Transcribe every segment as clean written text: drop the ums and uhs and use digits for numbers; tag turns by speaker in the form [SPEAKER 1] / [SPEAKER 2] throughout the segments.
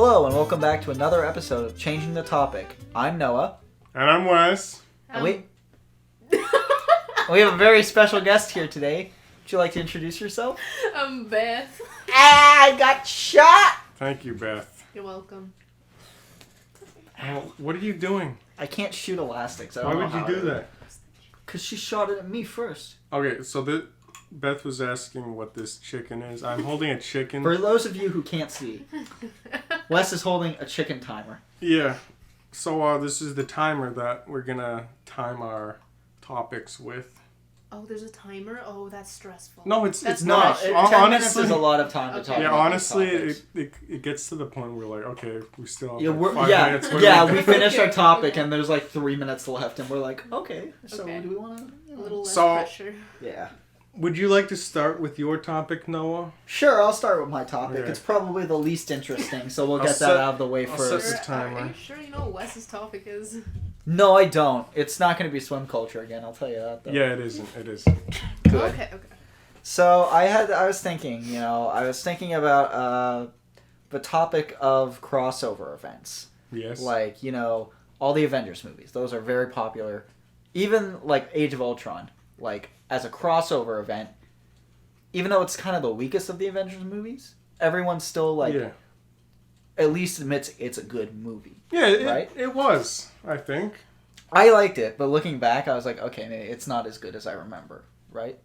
[SPEAKER 1] Hello and welcome back to another episode of Changing the Topic. I'm Noah.
[SPEAKER 2] And I'm Wes.
[SPEAKER 1] And we have a very special guest here today. Would you like to introduce yourself?
[SPEAKER 3] I'm Beth.
[SPEAKER 1] I got shot!
[SPEAKER 2] Thank you, Beth.
[SPEAKER 3] You're welcome.
[SPEAKER 2] Well, what are you doing?
[SPEAKER 1] I can't shoot elastics.
[SPEAKER 2] Why would you do that?
[SPEAKER 1] Because she shot it at me first.
[SPEAKER 2] Okay, so Beth was asking what this chicken is. I'm holding a chicken.
[SPEAKER 1] For those of you who can't see, Wes is holding a chicken timer.
[SPEAKER 2] Yeah. So this is the timer that we're going to time our topics with.
[SPEAKER 3] Oh, there's a timer? Oh, that's stressful.
[SPEAKER 2] No, it's
[SPEAKER 3] That's
[SPEAKER 2] not.
[SPEAKER 1] 10
[SPEAKER 2] Honestly,
[SPEAKER 1] minutes is a lot of time to talk
[SPEAKER 3] Okay.
[SPEAKER 2] Yeah,
[SPEAKER 1] about
[SPEAKER 2] honestly,
[SPEAKER 1] these
[SPEAKER 2] it gets to the point where we're like, okay, we still have
[SPEAKER 1] Yeah,
[SPEAKER 2] like 5 minutes.
[SPEAKER 1] we finished our topic and there's like 3 minutes left and we're like, okay, so
[SPEAKER 3] Okay.
[SPEAKER 1] do we want to...
[SPEAKER 3] A little less
[SPEAKER 2] So-
[SPEAKER 3] pressure.
[SPEAKER 1] Yeah.
[SPEAKER 2] Would you like to start with your topic, Noah?
[SPEAKER 1] Sure, I'll start with my topic.
[SPEAKER 2] Okay.
[SPEAKER 1] It's probably the least interesting, so we'll
[SPEAKER 2] I'll
[SPEAKER 1] get
[SPEAKER 2] set-
[SPEAKER 1] that out of the way
[SPEAKER 2] I'll
[SPEAKER 1] first.
[SPEAKER 2] set the timer.
[SPEAKER 3] Are you sure you know what Wes's topic is?
[SPEAKER 1] No, I don't. It's not going to be swim culture again, I'll tell you that, though.
[SPEAKER 2] Yeah, it isn't. It isn't.
[SPEAKER 1] Good.
[SPEAKER 3] Okay.
[SPEAKER 1] So, I was thinking about the topic of crossover events.
[SPEAKER 2] Yes.
[SPEAKER 1] Like, all the Avengers movies. Those are very popular. Even, like, Age of Ultron. Like, as a crossover event, even though it's kind of the weakest of the Avengers movies, everyone still, like, at least admits it's a good movie.
[SPEAKER 2] Yeah,
[SPEAKER 1] right?
[SPEAKER 2] it was, I think.
[SPEAKER 1] I liked it, but looking back, I was like, okay, maybe it's not as good as I remember, right?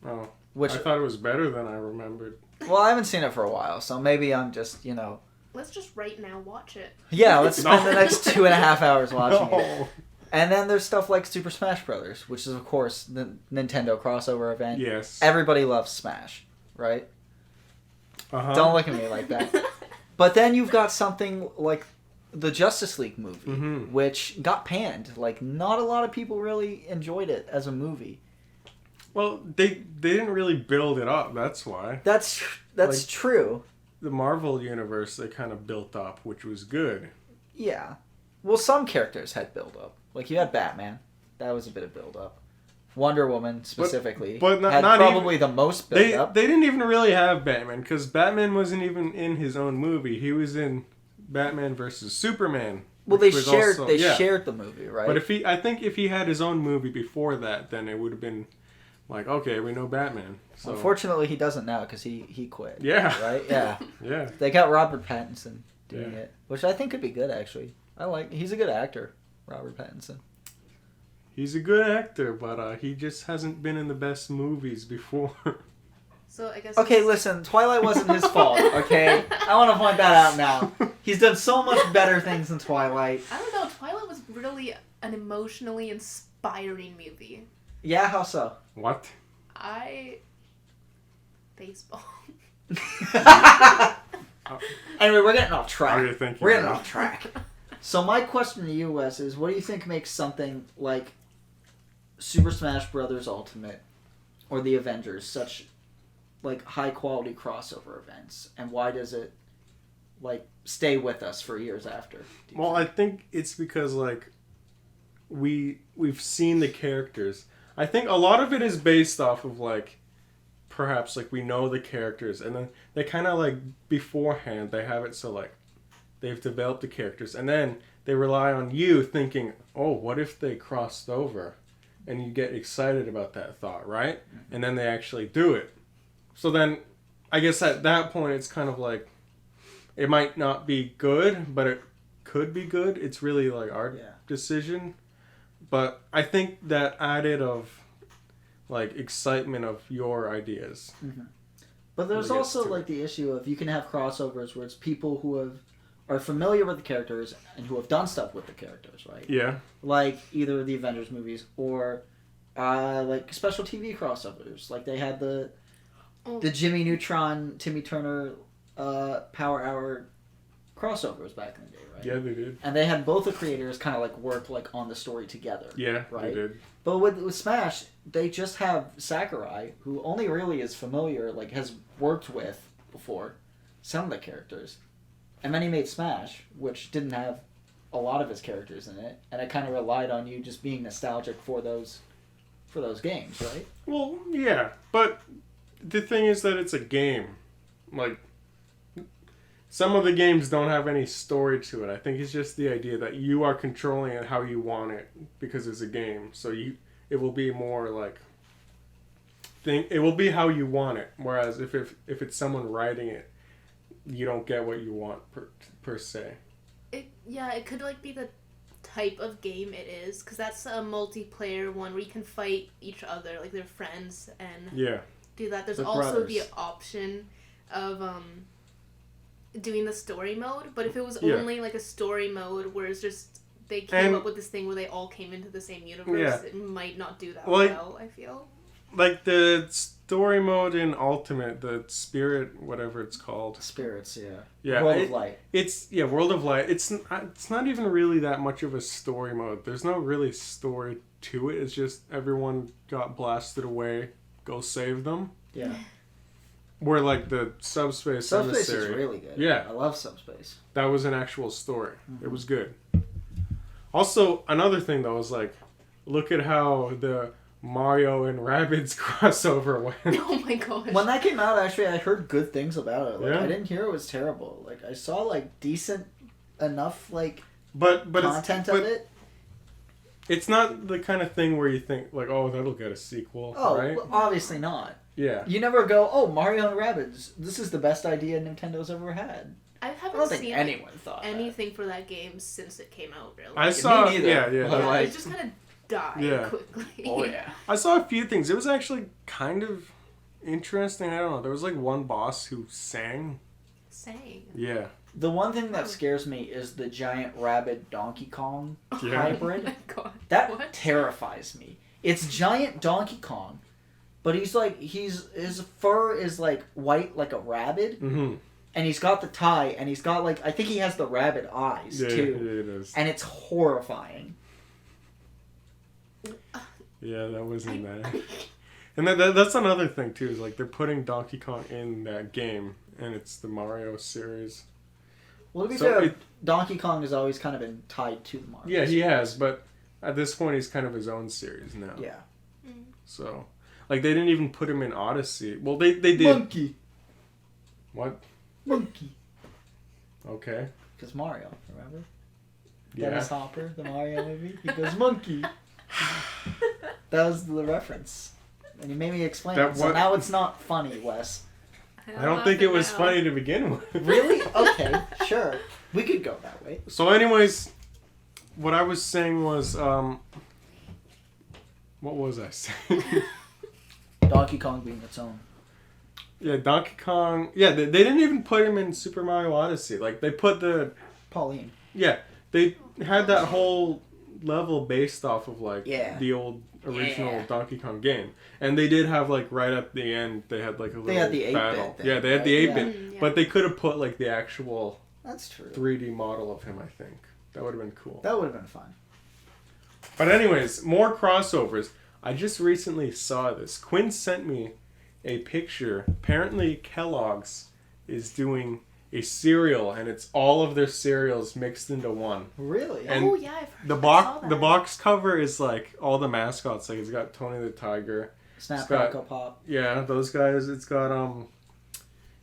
[SPEAKER 2] Oh,
[SPEAKER 1] Which,
[SPEAKER 2] I thought it was better than I remembered.
[SPEAKER 1] well, I haven't seen it for a while, so maybe I'm just,
[SPEAKER 3] Let's just right now watch it.
[SPEAKER 1] Yeah, let's spend
[SPEAKER 2] No.
[SPEAKER 1] the next 2.5 hours watching it.
[SPEAKER 2] No.
[SPEAKER 1] And then there's stuff like Super Smash Brothers, which is, of course, the Nintendo crossover event.
[SPEAKER 2] Yes.
[SPEAKER 1] Everybody loves Smash, right?
[SPEAKER 2] Uh-huh.
[SPEAKER 1] Don't look at me like that. But then you've got something like the Justice League movie,
[SPEAKER 2] Mhm.
[SPEAKER 1] which got panned. Like, not a lot of people really enjoyed it as a movie.
[SPEAKER 2] Well, they didn't really build it up, that's why.
[SPEAKER 1] That's
[SPEAKER 2] Like-
[SPEAKER 1] true.
[SPEAKER 2] The Marvel universe, they kind of built up, which was good.
[SPEAKER 1] Yeah. Well, some characters had build-up. Like, you had Batman. That was a bit of build-up. Wonder Woman, specifically,
[SPEAKER 2] but not-
[SPEAKER 1] had
[SPEAKER 2] not
[SPEAKER 1] probably the most
[SPEAKER 2] They
[SPEAKER 1] build-up.
[SPEAKER 2] didn't even really have Batman, because Batman wasn't even in his own movie. He was in Batman versus Superman.
[SPEAKER 1] Well, they
[SPEAKER 2] which was
[SPEAKER 1] shared
[SPEAKER 2] also- yeah.
[SPEAKER 1] shared the movie, right?
[SPEAKER 2] But I think if he had his own movie before that, then it would have been like, okay, we know Batman. So
[SPEAKER 1] Unfortunately, he doesn't now because he quit.
[SPEAKER 2] yeah,
[SPEAKER 1] Right? Yeah.
[SPEAKER 2] yeah.
[SPEAKER 1] They got Robert Pattinson doing
[SPEAKER 2] Yeah.
[SPEAKER 1] it, which I think could be good, actually. He's a good actor, Robert Pattinson.
[SPEAKER 2] He's a good actor, but he just hasn't been in the best movies before.
[SPEAKER 3] So I guess.
[SPEAKER 1] Okay, listen, Twilight wasn't his fault, okay? I want to point that out now. He's done so much better things than Twilight.
[SPEAKER 3] I don't know. Twilight was really an emotionally inspiring movie.
[SPEAKER 1] Yeah, how so?
[SPEAKER 2] What?
[SPEAKER 3] Baseball.
[SPEAKER 1] Anyway, we're getting off track.
[SPEAKER 2] Okay, thank you.
[SPEAKER 1] We're getting off track. So my question to you, Wes, is what do you think makes something like Super Smash Brothers Ultimate or the Avengers such like high quality crossover events, and why does it like stay with us for years after?
[SPEAKER 2] Well, I think it's because like we've seen the characters. I think a lot of it is based off of like perhaps like we know the characters, and then they kind of like beforehand they have it so like they've developed the characters, and then they rely on you thinking, oh, what if they crossed over? And you get excited about that thought, right?
[SPEAKER 1] Mm-hmm.
[SPEAKER 2] And then they actually do it. So then, I guess at that point, it's kind of like, it might not be good, but it could be good. It's really like our decision. But I think that added of, like, excitement of your ideas.
[SPEAKER 1] Mm-hmm. But there's
[SPEAKER 2] Really gets
[SPEAKER 1] also
[SPEAKER 2] to
[SPEAKER 1] like the issue of you can have crossovers where it's people who are familiar with the characters and who have done stuff with the characters, right?
[SPEAKER 2] Yeah.
[SPEAKER 1] Like either the Avengers movies or like special TV crossovers. Like they had the Jimmy Neutron, Timmy Turner Power Hour crossovers back in the day, right?
[SPEAKER 2] Yeah, they did.
[SPEAKER 1] And they had both the creators kind of like work like on the story together.
[SPEAKER 2] Yeah,
[SPEAKER 1] right?
[SPEAKER 2] they did.
[SPEAKER 1] But with Smash, they just have Sakurai, who only really is familiar, like has worked with before some of the characters. And then he made Smash, which didn't have a lot of his characters in it, and it kind of relied on you just being nostalgic for those games, right?
[SPEAKER 2] Well, yeah, but the thing is that it's a game. Like, some of the games don't have any story to it. I think it's just the idea that you are controlling it how you want it because it's a game. So it will be more like it will be how you want it. Whereas if it's someone writing it, you don't get what you want per se.
[SPEAKER 3] It could like be the type of game it is, because that's a multiplayer one where you can fight each other, like they're friends, and do that. There's also
[SPEAKER 1] brothers.
[SPEAKER 3] the option of doing the story mode, but if it was only like a story mode where it's just they came up with this thing where they all came into the same universe, it might not do that well, I feel.
[SPEAKER 2] Like the story mode in Ultimate, the Spirit, whatever it's called.
[SPEAKER 1] Spirits,
[SPEAKER 2] Yeah.
[SPEAKER 1] World of Light.
[SPEAKER 2] It's World of Light. It's not even really that much of a story mode. There's no really story to it. It's just everyone got blasted away. Go save them.
[SPEAKER 1] Yeah.
[SPEAKER 2] Where like the Subspace
[SPEAKER 1] Subspace is really good.
[SPEAKER 2] Yeah.
[SPEAKER 1] I love Subspace.
[SPEAKER 2] That was an actual story. Mm-hmm. It was good. Also, another thing though is like, look at how the Mario and Rabbids crossover went.
[SPEAKER 3] Oh my gosh.
[SPEAKER 1] When that came out, actually, I heard good things about it. Like,
[SPEAKER 2] Yeah.
[SPEAKER 1] I didn't hear it was terrible. Like, I saw, like, decent enough, like,
[SPEAKER 2] but
[SPEAKER 1] content of it.
[SPEAKER 2] It's not the kind of thing where you think, like, oh, that'll get a sequel,
[SPEAKER 1] Oh,
[SPEAKER 2] right?
[SPEAKER 1] well, obviously not.
[SPEAKER 2] Yeah.
[SPEAKER 1] You never go, oh, Mario and Rabbids, this is the best idea Nintendo's ever had.
[SPEAKER 3] I
[SPEAKER 1] I
[SPEAKER 3] haven't
[SPEAKER 1] don't think
[SPEAKER 3] seen
[SPEAKER 1] anyone thought
[SPEAKER 3] anything for that game since it came out, really.
[SPEAKER 2] I saw,
[SPEAKER 1] me neither.
[SPEAKER 2] yeah.
[SPEAKER 1] But, like,
[SPEAKER 3] it just kind of died quickly.
[SPEAKER 1] Oh, yeah.
[SPEAKER 2] I saw a few things. It was actually kind of interesting. I don't know. There was like one boss who sang.
[SPEAKER 3] Sang.
[SPEAKER 2] Yeah.
[SPEAKER 1] The one thing that scares me is the giant rabbit Donkey Kong
[SPEAKER 2] Yeah.
[SPEAKER 1] hybrid.
[SPEAKER 3] Oh my god.
[SPEAKER 1] That
[SPEAKER 3] What?
[SPEAKER 1] terrifies me. It's giant Donkey Kong, but his fur is like white like a rabbit,
[SPEAKER 2] Mm-hmm.
[SPEAKER 1] and he's got the tie, and he's got like I think he has the rabbit eyes
[SPEAKER 2] Yeah,
[SPEAKER 1] too,
[SPEAKER 2] it is.
[SPEAKER 1] and it's horrifying.
[SPEAKER 2] Yeah, that wasn't that. And that's another thing too. Is like they're putting Donkey Kong in that game, and it's the Mario series.
[SPEAKER 1] Well, to be
[SPEAKER 2] So
[SPEAKER 1] fair, Donkey Kong has always kind of been tied to the Mario.
[SPEAKER 2] Yeah, he has, but at this point, he's kind of his own series now.
[SPEAKER 1] Yeah.
[SPEAKER 2] So, like, they didn't even put him in Odyssey. Well, they did.
[SPEAKER 1] Monkey.
[SPEAKER 2] What?
[SPEAKER 1] Monkey.
[SPEAKER 2] Okay.
[SPEAKER 1] Because Mario, remember?
[SPEAKER 2] Yeah.
[SPEAKER 1] Dennis Hopper, the Mario movie. He goes monkey. That was the reference, and you made me explain
[SPEAKER 2] That
[SPEAKER 1] it. So
[SPEAKER 2] what-
[SPEAKER 1] now it's not funny, Wes.
[SPEAKER 2] I don't think it was funny to begin with.
[SPEAKER 1] Really? Okay, sure. We could go that way.
[SPEAKER 2] So, anyways, what I was saying was, what was I saying?
[SPEAKER 1] Donkey Kong being its own.
[SPEAKER 2] Yeah, Donkey Kong. Yeah, they didn't even put him in Super Mario Odyssey. Like, they put
[SPEAKER 1] Pauline.
[SPEAKER 2] Yeah, they had that whole level based off of, like,
[SPEAKER 1] Yeah.
[SPEAKER 2] the old original
[SPEAKER 1] Yeah.
[SPEAKER 2] Donkey Kong game. And they did have, like, right at the end, they had, like, a little
[SPEAKER 1] They had the 8-bit
[SPEAKER 2] battle.
[SPEAKER 1] thing,
[SPEAKER 2] Yeah, they had the
[SPEAKER 1] right?
[SPEAKER 2] 8-bit.
[SPEAKER 3] Yeah.
[SPEAKER 2] But they could have put, like, the actual
[SPEAKER 1] That's true.
[SPEAKER 2] 3D model of him, I think. That would have been cool.
[SPEAKER 1] That would have been fun.
[SPEAKER 2] But anyways, more crossovers. I just recently saw this. Quinn sent me a picture. Apparently Kellogg's is doing a cereal, and it's all of their cereals mixed into one.
[SPEAKER 1] Really?
[SPEAKER 2] And
[SPEAKER 3] Oh yeah, I've heard.
[SPEAKER 2] The
[SPEAKER 3] I saw
[SPEAKER 2] box
[SPEAKER 3] that.
[SPEAKER 2] the box cover is like all the mascots. Like it's got Tony the Tiger.
[SPEAKER 1] Snap,
[SPEAKER 2] It's got-
[SPEAKER 1] Crackle, Pop.
[SPEAKER 2] Yeah, those guys. It's got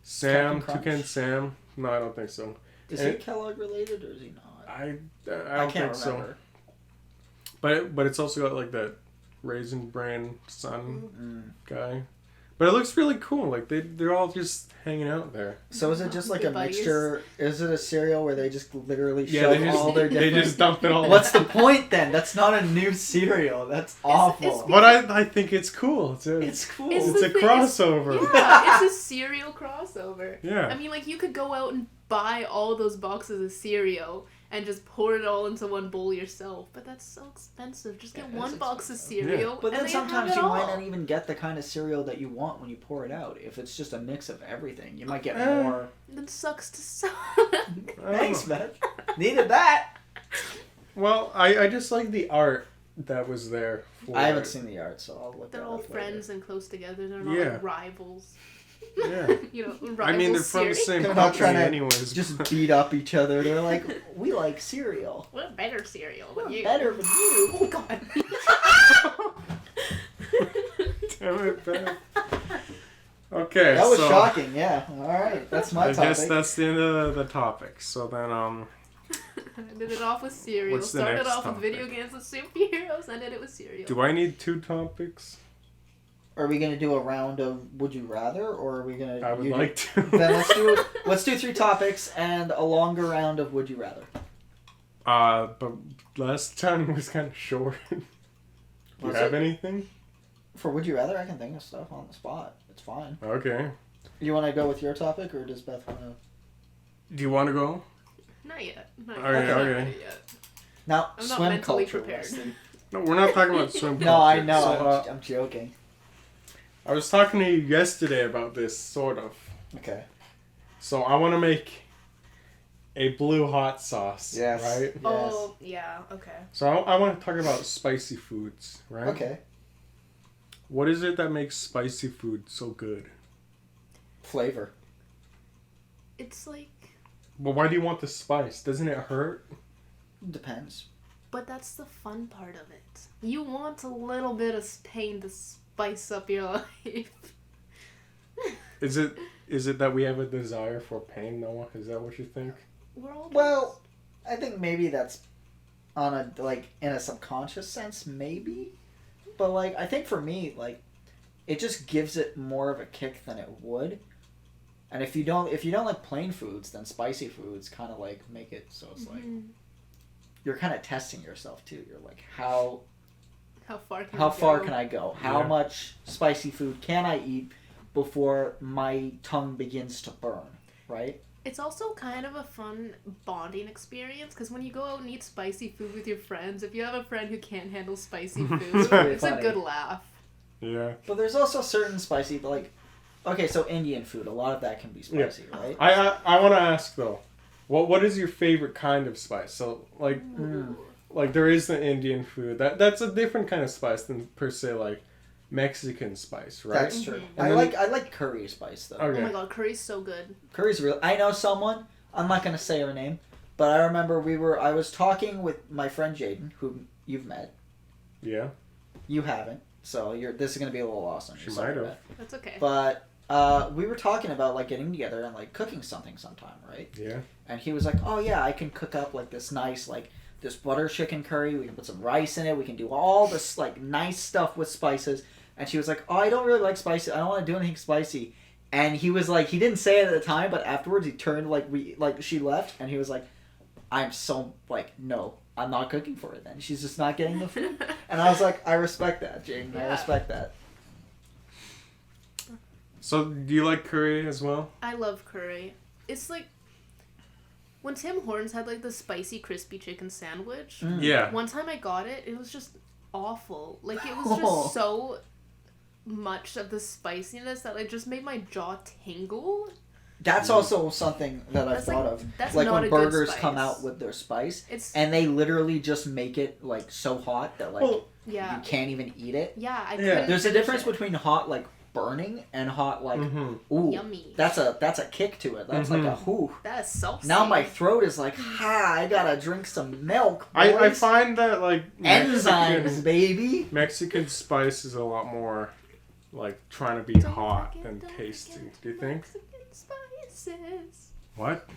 [SPEAKER 2] Sam,
[SPEAKER 1] Captain Crunch?
[SPEAKER 2] Toucan Sam. No, I don't think so.
[SPEAKER 1] Is
[SPEAKER 2] And-
[SPEAKER 1] he Kellogg related or is he not?
[SPEAKER 2] I
[SPEAKER 1] I
[SPEAKER 2] don't
[SPEAKER 1] can't
[SPEAKER 2] think
[SPEAKER 1] remember.
[SPEAKER 2] so. But it's also got like that Raisin Bran Sun
[SPEAKER 1] Mm.
[SPEAKER 2] guy. But it looks really cool. Like they're all just hanging out there.
[SPEAKER 1] So is it just like a
[SPEAKER 3] Good buddies.
[SPEAKER 1] mixture? Is it a cereal where they just literally
[SPEAKER 2] Yeah,
[SPEAKER 1] shove
[SPEAKER 2] they just
[SPEAKER 1] all their
[SPEAKER 2] they
[SPEAKER 1] different...
[SPEAKER 2] just dump it all.
[SPEAKER 1] What's the point then? That's not a new cereal. That's awful.
[SPEAKER 2] But I think it's cool.
[SPEAKER 1] It's cool.
[SPEAKER 3] It's
[SPEAKER 2] It's
[SPEAKER 3] the
[SPEAKER 2] a
[SPEAKER 3] thing,
[SPEAKER 2] crossover.
[SPEAKER 3] Yeah, it's a cereal crossover.
[SPEAKER 2] Yeah.
[SPEAKER 3] I mean, like, you could go out and buy all those boxes of cereal and just pour it all into one bowl yourself, but that's so expensive. Just get
[SPEAKER 1] Yeah,
[SPEAKER 3] one
[SPEAKER 1] it's
[SPEAKER 3] box of
[SPEAKER 1] expensive.
[SPEAKER 3] cereal,
[SPEAKER 1] But then
[SPEAKER 3] and they have
[SPEAKER 1] sometimes
[SPEAKER 3] it
[SPEAKER 1] you
[SPEAKER 3] all.
[SPEAKER 1] might not even get the kind of cereal that you want when you pour it out. If it's just a mix of everything, you might get more.
[SPEAKER 3] That sucks to suck.
[SPEAKER 2] I don't
[SPEAKER 1] Thanks,
[SPEAKER 2] know.
[SPEAKER 1] Beth. Needed that.
[SPEAKER 2] Well, I just like the art that was there. For
[SPEAKER 1] I haven't
[SPEAKER 2] it.
[SPEAKER 1] seen the art, so I'll look
[SPEAKER 3] They're
[SPEAKER 1] that
[SPEAKER 3] all
[SPEAKER 1] up
[SPEAKER 3] friends and close together. They're not
[SPEAKER 2] Yeah.
[SPEAKER 3] like rivals.
[SPEAKER 2] Yeah.
[SPEAKER 3] You know, rivals.
[SPEAKER 2] I mean, they're from the
[SPEAKER 3] series.
[SPEAKER 2] same
[SPEAKER 1] They're not
[SPEAKER 2] company
[SPEAKER 1] trying to
[SPEAKER 2] anyways.
[SPEAKER 1] later. Just beat up each other. They're like, we like cereal.
[SPEAKER 3] We're better cereal
[SPEAKER 1] We're
[SPEAKER 3] than you.
[SPEAKER 1] better than you.
[SPEAKER 3] Oh God.
[SPEAKER 2] Damn it, Beth. Okay,
[SPEAKER 1] That was
[SPEAKER 2] so
[SPEAKER 1] shocking. Yeah. All right, that's my
[SPEAKER 2] I
[SPEAKER 1] topic.
[SPEAKER 2] guess that's the end of the topic. So then,
[SPEAKER 3] Ended it off with cereal.
[SPEAKER 2] What's the
[SPEAKER 3] Started
[SPEAKER 2] next
[SPEAKER 3] off
[SPEAKER 2] topic?
[SPEAKER 3] with video games with superheroes. Ended it with cereal.
[SPEAKER 2] do I need 2 topics?
[SPEAKER 1] Are we gonna do a round of Would You Rather, or are we gonna?
[SPEAKER 2] I would like to.
[SPEAKER 1] Then let's do 3 topics and a longer round of Would You Rather.
[SPEAKER 2] But last time was kind of short. Do you
[SPEAKER 1] Was
[SPEAKER 2] have
[SPEAKER 1] it?
[SPEAKER 2] anything?
[SPEAKER 1] For Would You Rather, I can think of stuff on the spot. It's fine.
[SPEAKER 2] Okay.
[SPEAKER 1] You want to go with your topic, or does Beth want to?
[SPEAKER 2] Do you want to go?
[SPEAKER 3] Not yet. Not
[SPEAKER 2] Okay,
[SPEAKER 3] yet.
[SPEAKER 2] okay.
[SPEAKER 3] Not yet.
[SPEAKER 1] Now,
[SPEAKER 3] I'm not
[SPEAKER 1] swim
[SPEAKER 3] mentally
[SPEAKER 1] culture,
[SPEAKER 3] prepared.
[SPEAKER 1] Wesley.
[SPEAKER 2] No, we're not talking about swim.
[SPEAKER 1] No, I
[SPEAKER 2] culture.
[SPEAKER 1] know.
[SPEAKER 2] So,
[SPEAKER 1] I'm joking.
[SPEAKER 2] I was talking to you yesterday about this, sort of.
[SPEAKER 1] Okay.
[SPEAKER 2] So I want to make a blue hot sauce.
[SPEAKER 1] Yes.
[SPEAKER 2] Right?
[SPEAKER 3] Oh, yeah. Okay.
[SPEAKER 2] So I want to talk about spicy foods, right?
[SPEAKER 1] Okay.
[SPEAKER 2] What is it that makes spicy food so good?
[SPEAKER 1] Flavor.
[SPEAKER 3] It's like,
[SPEAKER 2] Well, why do you want the spice? Doesn't it hurt?
[SPEAKER 1] Depends.
[SPEAKER 3] but that's the fun part of it. You want a little bit of pain to spice up your life.
[SPEAKER 2] Is it that we have a desire for pain, Noah? Is that what you think?
[SPEAKER 3] We're all
[SPEAKER 1] Well, I think maybe that's on a in a subconscious sense, maybe. But I think for me, it just gives it more of a kick than it would. And if you don't like plain foods, then spicy foods kind of make it so it's you're kind of testing yourself too. You're like, how far can I go? How much spicy food can I eat before my tongue begins to burn? Right?
[SPEAKER 3] It's also kind of a fun bonding experience because when you go out and eat spicy food with your friends, if you have a friend who can't handle spicy food,
[SPEAKER 1] pretty
[SPEAKER 3] it's
[SPEAKER 1] funny.
[SPEAKER 3] a good laugh.
[SPEAKER 2] Yeah.
[SPEAKER 1] But there's also certain spicy okay, so Indian food, a lot of that can be spicy, right?
[SPEAKER 2] I want to ask though, what is your favorite kind of spice? So like there is the Indian food that's a different kind of spice than per se Mexican spice, right?
[SPEAKER 1] That's true.
[SPEAKER 2] And
[SPEAKER 1] I like curry spice though.
[SPEAKER 2] Okay.
[SPEAKER 3] Oh my god, curry's so good.
[SPEAKER 1] Curry's real. I know someone. I'm not gonna say her name, but I remember I was talking with my friend Jaden, who you've met.
[SPEAKER 2] Yeah.
[SPEAKER 1] You haven't, so this is gonna be a little lost on you.
[SPEAKER 2] She
[SPEAKER 1] Sorry,
[SPEAKER 2] might have.
[SPEAKER 1] Beth.
[SPEAKER 3] That's okay.
[SPEAKER 1] But we were talking about getting together and cooking something sometime, right?
[SPEAKER 2] Yeah.
[SPEAKER 1] And he was like, "Oh yeah, I can cook up this nice this butter chicken curry. We can put some rice in it. We can do all this nice stuff with spices." And she was like, "Oh, I don't really like spicy. I don't want to do anything spicy." And he was like, he didn't say it at the time, but afterwards he turned she left, and he was like, "I'm so no, I'm not cooking for her. Then she's just not getting the food." And I was like, "I respect that, Jaden. I
[SPEAKER 3] Yeah.
[SPEAKER 1] respect that."
[SPEAKER 2] So do you like curry as well?
[SPEAKER 3] I love curry. It's like when Tim Hortons had the spicy crispy chicken sandwich.
[SPEAKER 1] Mm.
[SPEAKER 2] Yeah.
[SPEAKER 3] One time I got it, it was just awful. It was just so much of the spiciness that it just made my jaw tingle.
[SPEAKER 1] That's also something that I
[SPEAKER 3] That's
[SPEAKER 1] thought
[SPEAKER 3] like-
[SPEAKER 1] of.
[SPEAKER 3] that's
[SPEAKER 1] Like
[SPEAKER 3] not
[SPEAKER 1] when
[SPEAKER 3] a good
[SPEAKER 1] burgers
[SPEAKER 3] spice.
[SPEAKER 1] come out with their spice,
[SPEAKER 3] It's
[SPEAKER 1] and they literally just make it so hot that
[SPEAKER 2] Well,
[SPEAKER 3] yeah,
[SPEAKER 1] you can't even eat it.
[SPEAKER 3] yeah. I
[SPEAKER 2] Yeah.
[SPEAKER 3] couldn't
[SPEAKER 1] There's a
[SPEAKER 3] finish
[SPEAKER 1] difference
[SPEAKER 3] it.
[SPEAKER 1] between hot burning and hot ooh.
[SPEAKER 3] Yummy.
[SPEAKER 1] That's a kick to it. That's like a whoo.
[SPEAKER 3] That's saucy.
[SPEAKER 1] Now my throat is I gotta drink some milk.
[SPEAKER 2] I
[SPEAKER 1] boys.
[SPEAKER 2] find that
[SPEAKER 1] enzymes, baby.
[SPEAKER 2] Mexican spice is a lot more trying to be hot than tasty. Do you think?
[SPEAKER 3] Mexican spices.
[SPEAKER 2] What?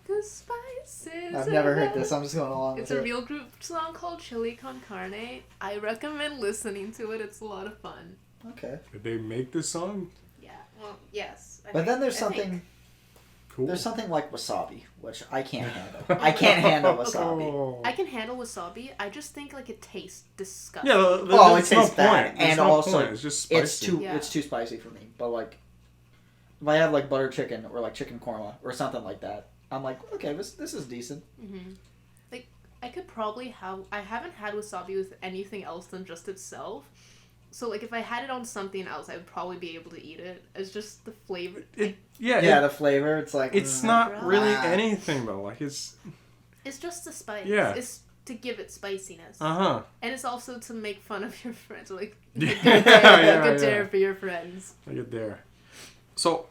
[SPEAKER 3] The spices.
[SPEAKER 1] I've never heard this. I'm just going along
[SPEAKER 3] It's
[SPEAKER 1] with
[SPEAKER 3] a
[SPEAKER 1] it.
[SPEAKER 3] real group song called Chili Con Carne. I recommend listening to it. It's a lot of fun.
[SPEAKER 1] Okay,
[SPEAKER 2] Did they make this song?
[SPEAKER 3] Yeah. Well, yes.
[SPEAKER 1] but then there's
[SPEAKER 3] I think.
[SPEAKER 1] something.
[SPEAKER 2] Cool.
[SPEAKER 1] There's something like wasabi, which I can't handle. I can't handle wasabi.
[SPEAKER 3] I can handle wasabi. I just think it tastes disgusting.
[SPEAKER 2] Yeah,
[SPEAKER 1] Oh, it
[SPEAKER 2] it's no
[SPEAKER 1] tastes bad,
[SPEAKER 2] point. There's
[SPEAKER 1] and
[SPEAKER 2] no
[SPEAKER 1] also
[SPEAKER 2] point. It's just spicy.
[SPEAKER 1] It's too spicy for me. But if I have butter chicken or chicken korma or something like that, I'm like, okay, this is decent.
[SPEAKER 3] Mm-hmm. I could probably have. I haven't had wasabi with anything else than just itself. So if I had it on something else, I would probably be able to eat it. It's just the flavor.
[SPEAKER 1] Yeah, the flavor. It's
[SPEAKER 2] It's not really
[SPEAKER 1] Ah.
[SPEAKER 2] anything though. It's
[SPEAKER 3] It's just the spice.
[SPEAKER 2] Yeah.
[SPEAKER 3] It's to give it spiciness.
[SPEAKER 2] uh-huh.
[SPEAKER 3] And it's also to make fun of your friends.
[SPEAKER 2] Yeah,
[SPEAKER 3] Good
[SPEAKER 2] yeah.
[SPEAKER 3] dare for your friends.
[SPEAKER 2] I get there. So,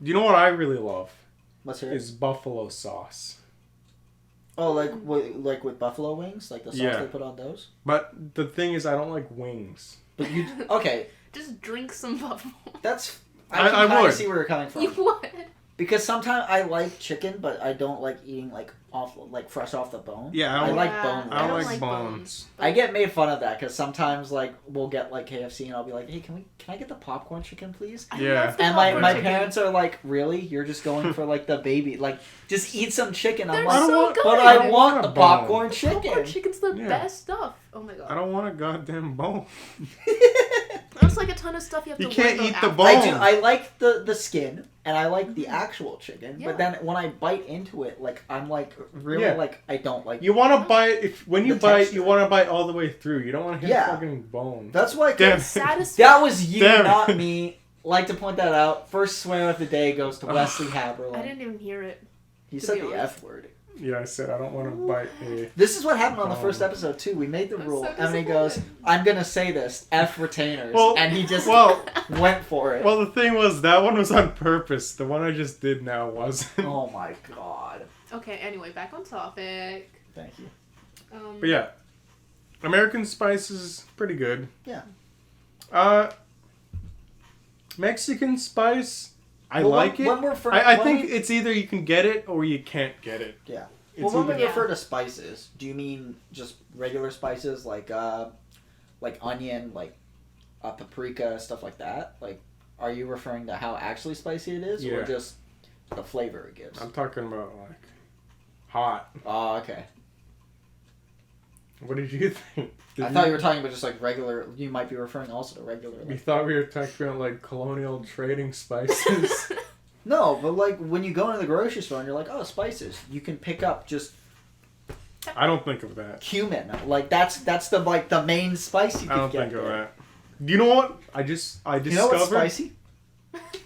[SPEAKER 2] you know what I really love
[SPEAKER 1] Let's hear it.
[SPEAKER 2] is buffalo sauce.
[SPEAKER 1] Oh, with buffalo wings, the sauce
[SPEAKER 2] Yeah.
[SPEAKER 1] they put on those.
[SPEAKER 2] But the thing is, I don't like wings.
[SPEAKER 1] But you okay?
[SPEAKER 3] Just drink some buffalo.
[SPEAKER 1] That's I can
[SPEAKER 2] I
[SPEAKER 1] kind
[SPEAKER 2] would.
[SPEAKER 1] of see where you're coming from.
[SPEAKER 3] You would.
[SPEAKER 1] Because sometimes I like chicken, but I don't like eating fresh off the bone.
[SPEAKER 2] Yeah,
[SPEAKER 1] I like
[SPEAKER 3] Yeah,
[SPEAKER 1] bone.
[SPEAKER 2] I
[SPEAKER 3] don't
[SPEAKER 2] like
[SPEAKER 3] like
[SPEAKER 2] bones.
[SPEAKER 1] I get made fun of that because sometimes we'll get KFC and I'll be like, hey, can I get the popcorn chicken, please?
[SPEAKER 3] I
[SPEAKER 2] Yeah.
[SPEAKER 3] love the
[SPEAKER 1] And
[SPEAKER 3] popcorn
[SPEAKER 1] my
[SPEAKER 3] chicken.
[SPEAKER 1] parents are like, really? You're just going for the baby? Just eat some chicken. I'm
[SPEAKER 3] They're
[SPEAKER 1] like,
[SPEAKER 3] so good.
[SPEAKER 1] but I want the
[SPEAKER 2] a bone.
[SPEAKER 1] popcorn chicken.
[SPEAKER 3] Popcorn chicken's the
[SPEAKER 2] Yeah.
[SPEAKER 3] best stuff. Oh my god.
[SPEAKER 2] I don't want a goddamn bone.
[SPEAKER 3] There's a ton of stuff you have
[SPEAKER 2] You
[SPEAKER 3] to
[SPEAKER 2] can't
[SPEAKER 3] worry
[SPEAKER 2] eat
[SPEAKER 3] about
[SPEAKER 2] the
[SPEAKER 3] after.
[SPEAKER 2] bone.
[SPEAKER 1] I do. I like the skin and I like the actual chicken.
[SPEAKER 3] Yeah.
[SPEAKER 1] But then when I bite into it, I'm really
[SPEAKER 2] Yeah.
[SPEAKER 1] I don't like.
[SPEAKER 2] You want to bite when you
[SPEAKER 1] The
[SPEAKER 2] bite.
[SPEAKER 1] texture.
[SPEAKER 2] You want to bite all the way through. You don't want to hit
[SPEAKER 1] Yeah.
[SPEAKER 2] a fucking bone.
[SPEAKER 1] That's why.
[SPEAKER 2] Damn.
[SPEAKER 3] Satisfying.
[SPEAKER 1] That was you,
[SPEAKER 2] Damn.
[SPEAKER 1] not me. Like to point that out. First swear of the day goes to Wesley Haberlin.
[SPEAKER 3] I didn't even hear it.
[SPEAKER 1] He
[SPEAKER 3] to
[SPEAKER 1] said
[SPEAKER 3] be
[SPEAKER 1] the
[SPEAKER 3] honest.
[SPEAKER 1] F word.
[SPEAKER 2] Yeah, I said I don't want to bite a.
[SPEAKER 1] This is what happened on the first episode too. We made the
[SPEAKER 3] I'm
[SPEAKER 1] rule,
[SPEAKER 3] so
[SPEAKER 1] and he goes,
[SPEAKER 3] disappointed.
[SPEAKER 1] "I'm gonna say this F retainers,"
[SPEAKER 2] Well-
[SPEAKER 1] and he just
[SPEAKER 2] Well,
[SPEAKER 1] went for it.
[SPEAKER 2] well, the thing was that one was on purpose. The one I just did now wasn't.
[SPEAKER 1] Oh my god!
[SPEAKER 3] Okay, anyway, back on topic.
[SPEAKER 1] Thank you.
[SPEAKER 2] But yeah, American Spice is pretty good.
[SPEAKER 1] Yeah.
[SPEAKER 2] Mexican Spice, I
[SPEAKER 1] Well,
[SPEAKER 2] like
[SPEAKER 1] when
[SPEAKER 2] it.
[SPEAKER 1] we're for-
[SPEAKER 2] I
[SPEAKER 1] when
[SPEAKER 2] think
[SPEAKER 1] we-
[SPEAKER 2] it's either you can get it or you can't get it.
[SPEAKER 1] Yeah.
[SPEAKER 2] It's
[SPEAKER 1] Well, when we
[SPEAKER 2] either-
[SPEAKER 1] refer to spices, do you mean just regular spices like onion, paprika, stuff like that? Are you referring to how actually spicy it is, or
[SPEAKER 2] Yeah.
[SPEAKER 1] just the flavor it gives?
[SPEAKER 2] I'm talking about hot.
[SPEAKER 1] Oh, okay.
[SPEAKER 2] What did you think?
[SPEAKER 1] I thought you were talking about just regular. You might be referring also to regular.
[SPEAKER 2] You thought we were talking about colonial trading spices.
[SPEAKER 1] No, but when you go into the grocery store and you're like, oh, spices, you can pick up just
[SPEAKER 2] I don't think of that.
[SPEAKER 1] cumin. That's the main spice you
[SPEAKER 2] I
[SPEAKER 1] can
[SPEAKER 2] don't
[SPEAKER 1] get.
[SPEAKER 2] think of
[SPEAKER 1] there.
[SPEAKER 2] that. You know what? I discovered.
[SPEAKER 1] You know what's spicy?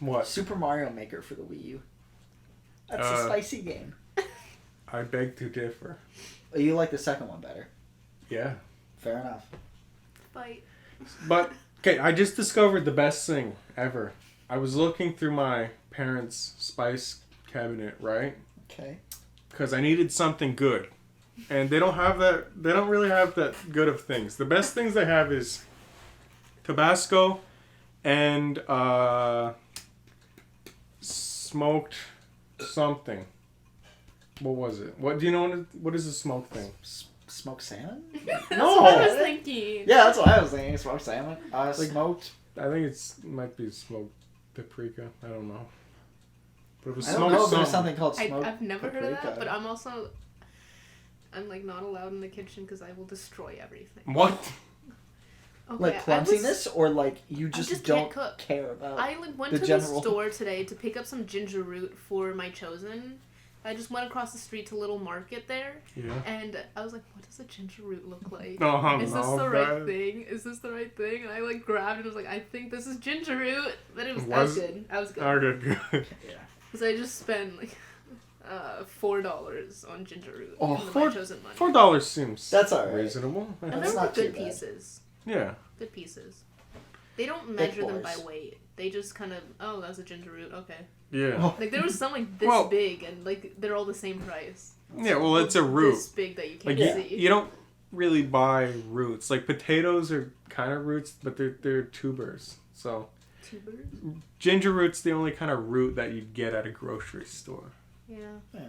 [SPEAKER 2] What?
[SPEAKER 1] Super Mario Maker for the Wii U. That's a spicy game.
[SPEAKER 2] I beg to differ.
[SPEAKER 1] You like the second one better.
[SPEAKER 2] Yeah.
[SPEAKER 1] Fair enough.
[SPEAKER 3] Fight.
[SPEAKER 2] But, okay, I just discovered the best thing ever. I was looking through my parents' spice cabinet, right?
[SPEAKER 1] Okay.
[SPEAKER 2] Because I needed something good. And they don't have that, they don't really have that good of things. The best things they have is Tabasco and smoked something. What was it? What do you know? What is a smoked thing?
[SPEAKER 1] Smoked salmon?
[SPEAKER 3] That's
[SPEAKER 1] No.
[SPEAKER 3] what I was thinking.
[SPEAKER 1] Yeah, that's what I was thinking. Smoked salmon. Smoked.
[SPEAKER 2] I think it might be smoked paprika. I don't know. But it was
[SPEAKER 1] I don't know if
[SPEAKER 2] smoked
[SPEAKER 1] there's
[SPEAKER 2] something.
[SPEAKER 1] something called smoked
[SPEAKER 3] I've never heard of that,
[SPEAKER 1] paprika.
[SPEAKER 3] but I'm not allowed in the kitchen because I will destroy everything.
[SPEAKER 2] What?
[SPEAKER 3] Okay,
[SPEAKER 1] Clumsiness, or you just,
[SPEAKER 3] just
[SPEAKER 1] don't
[SPEAKER 3] can't cook.
[SPEAKER 1] care about.
[SPEAKER 3] I went
[SPEAKER 1] the
[SPEAKER 3] to
[SPEAKER 1] general-
[SPEAKER 3] the store today to pick up some ginger root for my chosen. I just went across the street to Little Market there,
[SPEAKER 2] Yeah.
[SPEAKER 3] and I was like, "What does a ginger root look like?
[SPEAKER 2] Oh,
[SPEAKER 3] Is this
[SPEAKER 2] no,
[SPEAKER 3] the right
[SPEAKER 2] bad.
[SPEAKER 3] thing? Is this the right thing?" And I grabbed it and was like, "I think this is ginger root." But I was good. I was good.
[SPEAKER 2] Oh, good.
[SPEAKER 1] Yeah.
[SPEAKER 3] Because I just spent $4 on ginger root.
[SPEAKER 1] Oh,
[SPEAKER 3] from my chosen money.
[SPEAKER 2] $4 seems
[SPEAKER 1] That's all right.
[SPEAKER 2] reasonable.
[SPEAKER 3] And
[SPEAKER 1] That's
[SPEAKER 3] they were
[SPEAKER 1] not too
[SPEAKER 3] good
[SPEAKER 1] bad.
[SPEAKER 3] pieces.
[SPEAKER 2] Yeah.
[SPEAKER 3] Good pieces. They don't measure them by
[SPEAKER 1] boys.
[SPEAKER 3] weight. They just kind of, oh, that's a ginger root. Okay.
[SPEAKER 2] Yeah.
[SPEAKER 3] There was some this
[SPEAKER 2] Well-
[SPEAKER 3] big, and they're all the same price.
[SPEAKER 2] Yeah, well, it's a root.
[SPEAKER 3] This big that you can't
[SPEAKER 2] Like
[SPEAKER 3] see.
[SPEAKER 2] you don't really buy roots. Like potatoes are kind of roots, but they're tubers. So
[SPEAKER 3] Tubers?
[SPEAKER 2] ginger root's the only kind of root that you get at a grocery store.
[SPEAKER 3] Yeah.
[SPEAKER 1] Yeah.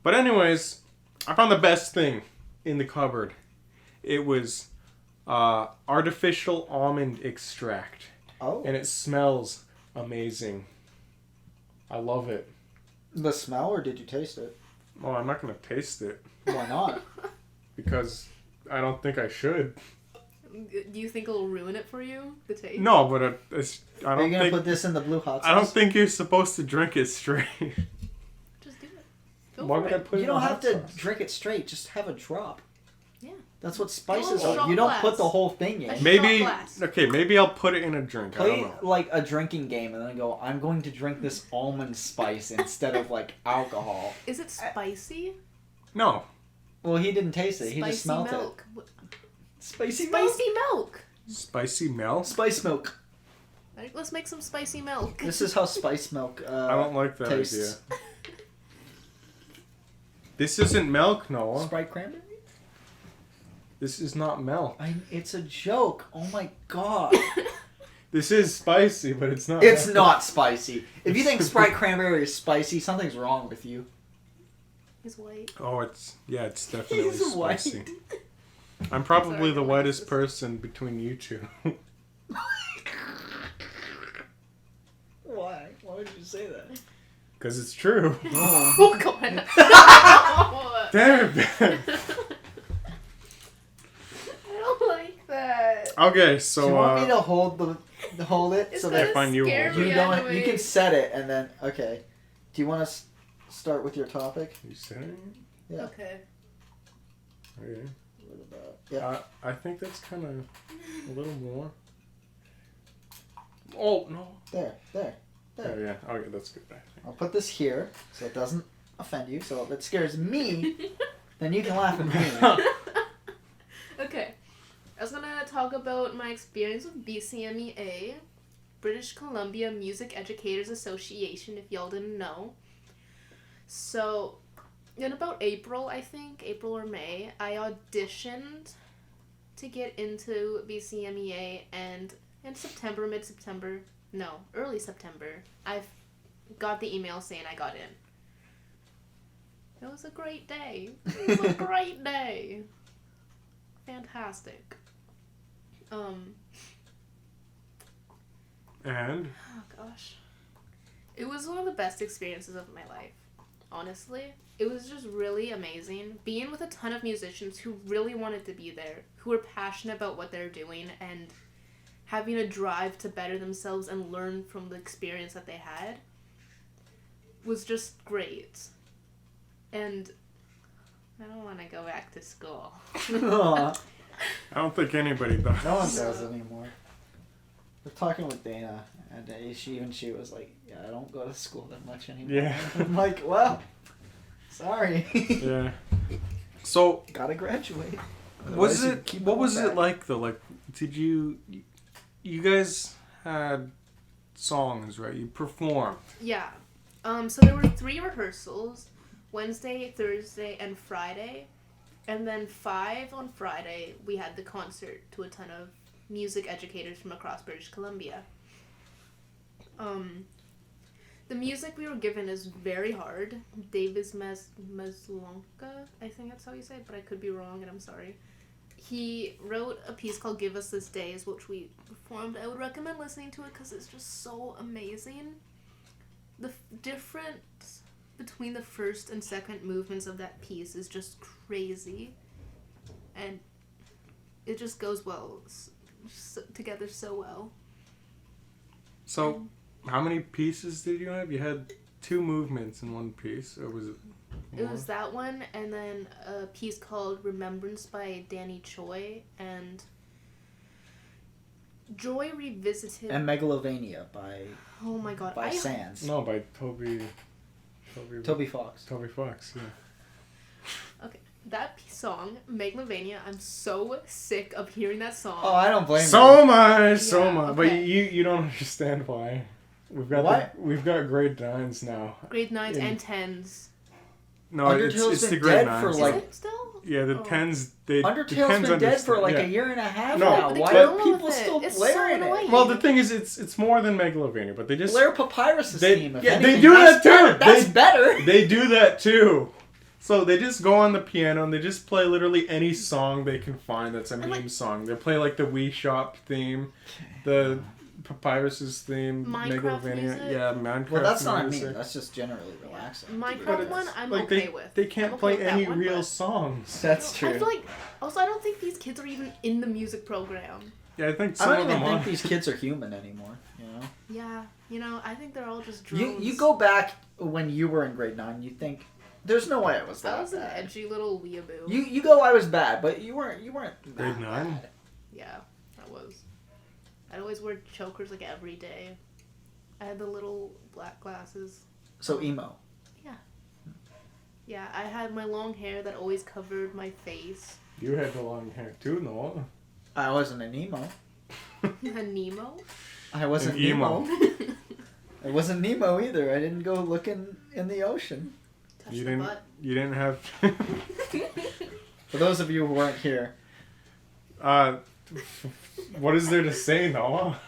[SPEAKER 2] But anyways, I found the best thing in the cupboard. It was artificial almond extract,
[SPEAKER 1] Oh.
[SPEAKER 2] and it smells amazing. I love it.
[SPEAKER 1] The smell, or did you taste it?
[SPEAKER 2] Oh, I'm not gonna taste it
[SPEAKER 1] Why not?
[SPEAKER 2] because I don't think I should.
[SPEAKER 3] Do you think it'll ruin it for you? The taste?
[SPEAKER 2] No, but I
[SPEAKER 1] Are
[SPEAKER 2] don't
[SPEAKER 1] you gonna
[SPEAKER 2] think
[SPEAKER 1] put this in the blue hot sauce?
[SPEAKER 2] I don't think you're supposed to drink it straight.
[SPEAKER 3] Just do it. Go
[SPEAKER 2] Why
[SPEAKER 3] for
[SPEAKER 2] would I
[SPEAKER 3] it.
[SPEAKER 2] put it
[SPEAKER 1] You
[SPEAKER 2] in
[SPEAKER 1] don't
[SPEAKER 2] the
[SPEAKER 1] have
[SPEAKER 2] hot
[SPEAKER 1] to
[SPEAKER 2] sauce?
[SPEAKER 1] drink it straight. Just have a drop.
[SPEAKER 3] Yeah.
[SPEAKER 1] That's what spices
[SPEAKER 3] Little
[SPEAKER 1] are.
[SPEAKER 3] shot
[SPEAKER 1] You don't
[SPEAKER 3] glass.
[SPEAKER 1] put the whole thing in.
[SPEAKER 3] A
[SPEAKER 2] Maybe
[SPEAKER 3] shot glass.
[SPEAKER 2] okay. Maybe I'll put it in a drink. I
[SPEAKER 1] Play
[SPEAKER 2] don't know.
[SPEAKER 1] a drinking game and then go, I'm going to drink this almond spice instead of alcohol.
[SPEAKER 3] Is it spicy?
[SPEAKER 2] No.
[SPEAKER 1] Well, he didn't taste it. He
[SPEAKER 3] Spicy
[SPEAKER 1] just smelled
[SPEAKER 3] milk.
[SPEAKER 1] it. Spicy milk?
[SPEAKER 3] Spicy milk.
[SPEAKER 2] Spicy milk.
[SPEAKER 1] Spice milk.
[SPEAKER 3] Right, let's make some spicy milk.
[SPEAKER 1] This is how spice milk
[SPEAKER 2] I don't like that
[SPEAKER 1] tastes.
[SPEAKER 2] idea. This isn't milk, Noah.
[SPEAKER 1] Sprite cranberry?
[SPEAKER 2] This is not milk.
[SPEAKER 1] It's a joke. Oh my god.
[SPEAKER 2] This is spicy, but it's not.
[SPEAKER 1] It's not spicy. If you think Sprite cranberry is spicy, something's wrong with you.
[SPEAKER 3] He's white.
[SPEAKER 2] Oh, it's definitely
[SPEAKER 1] He's
[SPEAKER 2] spicy.
[SPEAKER 1] white.
[SPEAKER 2] I'm probably
[SPEAKER 3] Sorry,
[SPEAKER 2] the
[SPEAKER 3] I like
[SPEAKER 2] whitest
[SPEAKER 3] this.
[SPEAKER 2] person between you two.
[SPEAKER 1] Why? Why would you say that?
[SPEAKER 2] Because it's true.
[SPEAKER 3] Oh god.
[SPEAKER 2] Damn it.
[SPEAKER 3] I don't like that.
[SPEAKER 2] Okay,
[SPEAKER 1] Do
[SPEAKER 2] so
[SPEAKER 1] you want me to hold it
[SPEAKER 3] It's
[SPEAKER 1] so
[SPEAKER 3] gonna
[SPEAKER 1] that
[SPEAKER 2] fine, you
[SPEAKER 3] scare
[SPEAKER 2] hold
[SPEAKER 3] me
[SPEAKER 1] you don't?
[SPEAKER 3] anyway.
[SPEAKER 1] You can set it and then okay. Do you want to start with your topic?
[SPEAKER 2] You saying?
[SPEAKER 1] Yeah.
[SPEAKER 3] Okay.
[SPEAKER 2] Okay.
[SPEAKER 1] What about? Yeah.
[SPEAKER 2] I think that's kind of a little more. Oh no.
[SPEAKER 1] There.
[SPEAKER 2] Oh yeah. Okay, that's good. I think.
[SPEAKER 1] I'll put this here so it doesn't offend you. So if it scares me, then you can laugh at me.
[SPEAKER 3] Okay. I was gonna talk about my experience with BCMEA, British Columbia Music Educators Association, if y'all didn't know. So, in about April or May, I auditioned to get into BCMEA, and in early September, I got the email saying I got in. It was a great day. It was a great day. Fantastic.
[SPEAKER 2] And
[SPEAKER 3] Oh gosh. It was one of the best experiences of my life. Honestly. It was just really amazing. Being with a ton of musicians who really wanted to be there, who were passionate about what they're doing, and having a drive to better themselves and learn from the experience that they had was just great. And I don't want to go back to school.
[SPEAKER 1] Aw,
[SPEAKER 2] I don't think anybody does.
[SPEAKER 1] no one does anymore. We're talking with Dana, and she was like, "Yeah, I don't go to school that much anymore."
[SPEAKER 2] Yeah.
[SPEAKER 1] I'm like, "Well, sorry."
[SPEAKER 2] Yeah. So
[SPEAKER 1] Gotta graduate.
[SPEAKER 2] was
[SPEAKER 1] Otherwise you
[SPEAKER 2] it?
[SPEAKER 1] keep
[SPEAKER 2] What
[SPEAKER 1] going
[SPEAKER 2] was it
[SPEAKER 1] back.
[SPEAKER 2] like though? Like, did you guys had songs, right? You performed.
[SPEAKER 3] Yeah. So there were 3 rehearsals, Wednesday, Thursday, and Friday. And then 5 on Friday, we had the concert to a ton of music educators from across British Columbia. The music we were given is very hard. Davis Maslonka, I think that's how you say it, but I could be wrong, and I'm sorry. He wrote a piece called Give Us This Days, which we performed. I would recommend listening to it because it's just so amazing. The difference between the first and second movements of that piece is just crazy. And it just goes well together so well.
[SPEAKER 2] So, how many pieces did you have? You had 2 movements in one piece, or was it more?
[SPEAKER 3] It was that one, and then a piece called Remembrance by Danny Choi, and Joy Revisited.
[SPEAKER 1] And Megalovania by
[SPEAKER 3] Oh my god.
[SPEAKER 1] Sands.
[SPEAKER 2] No, by Toby
[SPEAKER 1] Fox.
[SPEAKER 2] Toby Fox, yeah.
[SPEAKER 3] Okay. That song, Megalovania, I'm so sick of hearing that song.
[SPEAKER 1] Oh, I don't blame you.
[SPEAKER 2] So much.
[SPEAKER 3] Yeah,
[SPEAKER 2] But
[SPEAKER 3] okay.
[SPEAKER 2] you don't understand why. We've got we've got grade 9s now.
[SPEAKER 3] Grade 9s
[SPEAKER 2] In-
[SPEAKER 3] and 10s.
[SPEAKER 2] No,
[SPEAKER 1] Undertale's
[SPEAKER 2] it's the
[SPEAKER 1] been
[SPEAKER 2] grade
[SPEAKER 1] dead for
[SPEAKER 2] 9s.
[SPEAKER 1] like-
[SPEAKER 3] Is it still?
[SPEAKER 2] Yeah, the
[SPEAKER 3] Oh.
[SPEAKER 2] 10s. They
[SPEAKER 1] Undertale's been dead for like
[SPEAKER 2] yeah.
[SPEAKER 1] a year and a half
[SPEAKER 2] No,
[SPEAKER 1] now.
[SPEAKER 3] but they
[SPEAKER 1] Why
[SPEAKER 3] keep
[SPEAKER 1] are
[SPEAKER 3] going
[SPEAKER 1] people
[SPEAKER 3] with it.
[SPEAKER 1] still
[SPEAKER 3] It's so
[SPEAKER 1] blaring
[SPEAKER 3] annoying.
[SPEAKER 1] it?
[SPEAKER 2] Well, the thing is, it's more than Megalovania, but they just
[SPEAKER 1] Blair Papyrus's theme. If
[SPEAKER 2] they
[SPEAKER 1] anything.
[SPEAKER 2] do
[SPEAKER 1] That's
[SPEAKER 2] that too.
[SPEAKER 1] better. That's better.
[SPEAKER 2] They do that too. So they just go on the piano and they just play literally any song they can find that's a meme song. They play like the Wii Shop theme, the Papyrus's theme,
[SPEAKER 3] Minecraft
[SPEAKER 2] Megalovania.
[SPEAKER 3] music?
[SPEAKER 2] Yeah, Minecraft
[SPEAKER 1] Well, that's not a
[SPEAKER 2] music.
[SPEAKER 1] meme. That's just generally relaxing.
[SPEAKER 2] But
[SPEAKER 3] Minecraft
[SPEAKER 2] it's
[SPEAKER 3] one, I'm
[SPEAKER 2] like
[SPEAKER 3] okay with.
[SPEAKER 2] They can't
[SPEAKER 3] I'm okay
[SPEAKER 2] play
[SPEAKER 3] with that
[SPEAKER 2] any
[SPEAKER 3] one,
[SPEAKER 2] real
[SPEAKER 3] but-
[SPEAKER 2] songs.
[SPEAKER 1] That's true.
[SPEAKER 3] I feel like, also, I don't think these kids are even in the music program.
[SPEAKER 2] Yeah, I think
[SPEAKER 1] I
[SPEAKER 2] some
[SPEAKER 1] don't
[SPEAKER 2] of
[SPEAKER 1] even
[SPEAKER 2] them
[SPEAKER 1] think
[SPEAKER 2] are.
[SPEAKER 1] these kids are human anymore. You know.
[SPEAKER 3] Yeah, I think they're all just drones.
[SPEAKER 1] You go back when you were in grade 9. You think there's no way I was that
[SPEAKER 3] I was an
[SPEAKER 1] bad.
[SPEAKER 3] edgy little weeaboo.
[SPEAKER 1] You go. I was bad, but you weren't.
[SPEAKER 2] Grade
[SPEAKER 1] that
[SPEAKER 2] 9?
[SPEAKER 1] bad.
[SPEAKER 3] Yeah, I was. I'd always wear chokers like every day. I had the little black glasses.
[SPEAKER 1] So emo.
[SPEAKER 3] Yeah, I had my long hair that always covered my face.
[SPEAKER 2] You had the long hair too, no?
[SPEAKER 1] I wasn't an emo.
[SPEAKER 3] A Nemo?
[SPEAKER 1] I wasn't
[SPEAKER 2] An emo.
[SPEAKER 1] Nemo. I wasn't Nemo either. I didn't go looking in the ocean.
[SPEAKER 3] Touch
[SPEAKER 2] You
[SPEAKER 3] the
[SPEAKER 2] didn't.
[SPEAKER 3] butt.
[SPEAKER 2] You didn't have.
[SPEAKER 1] For those of you who weren't here,
[SPEAKER 2] What is there to say, Noah?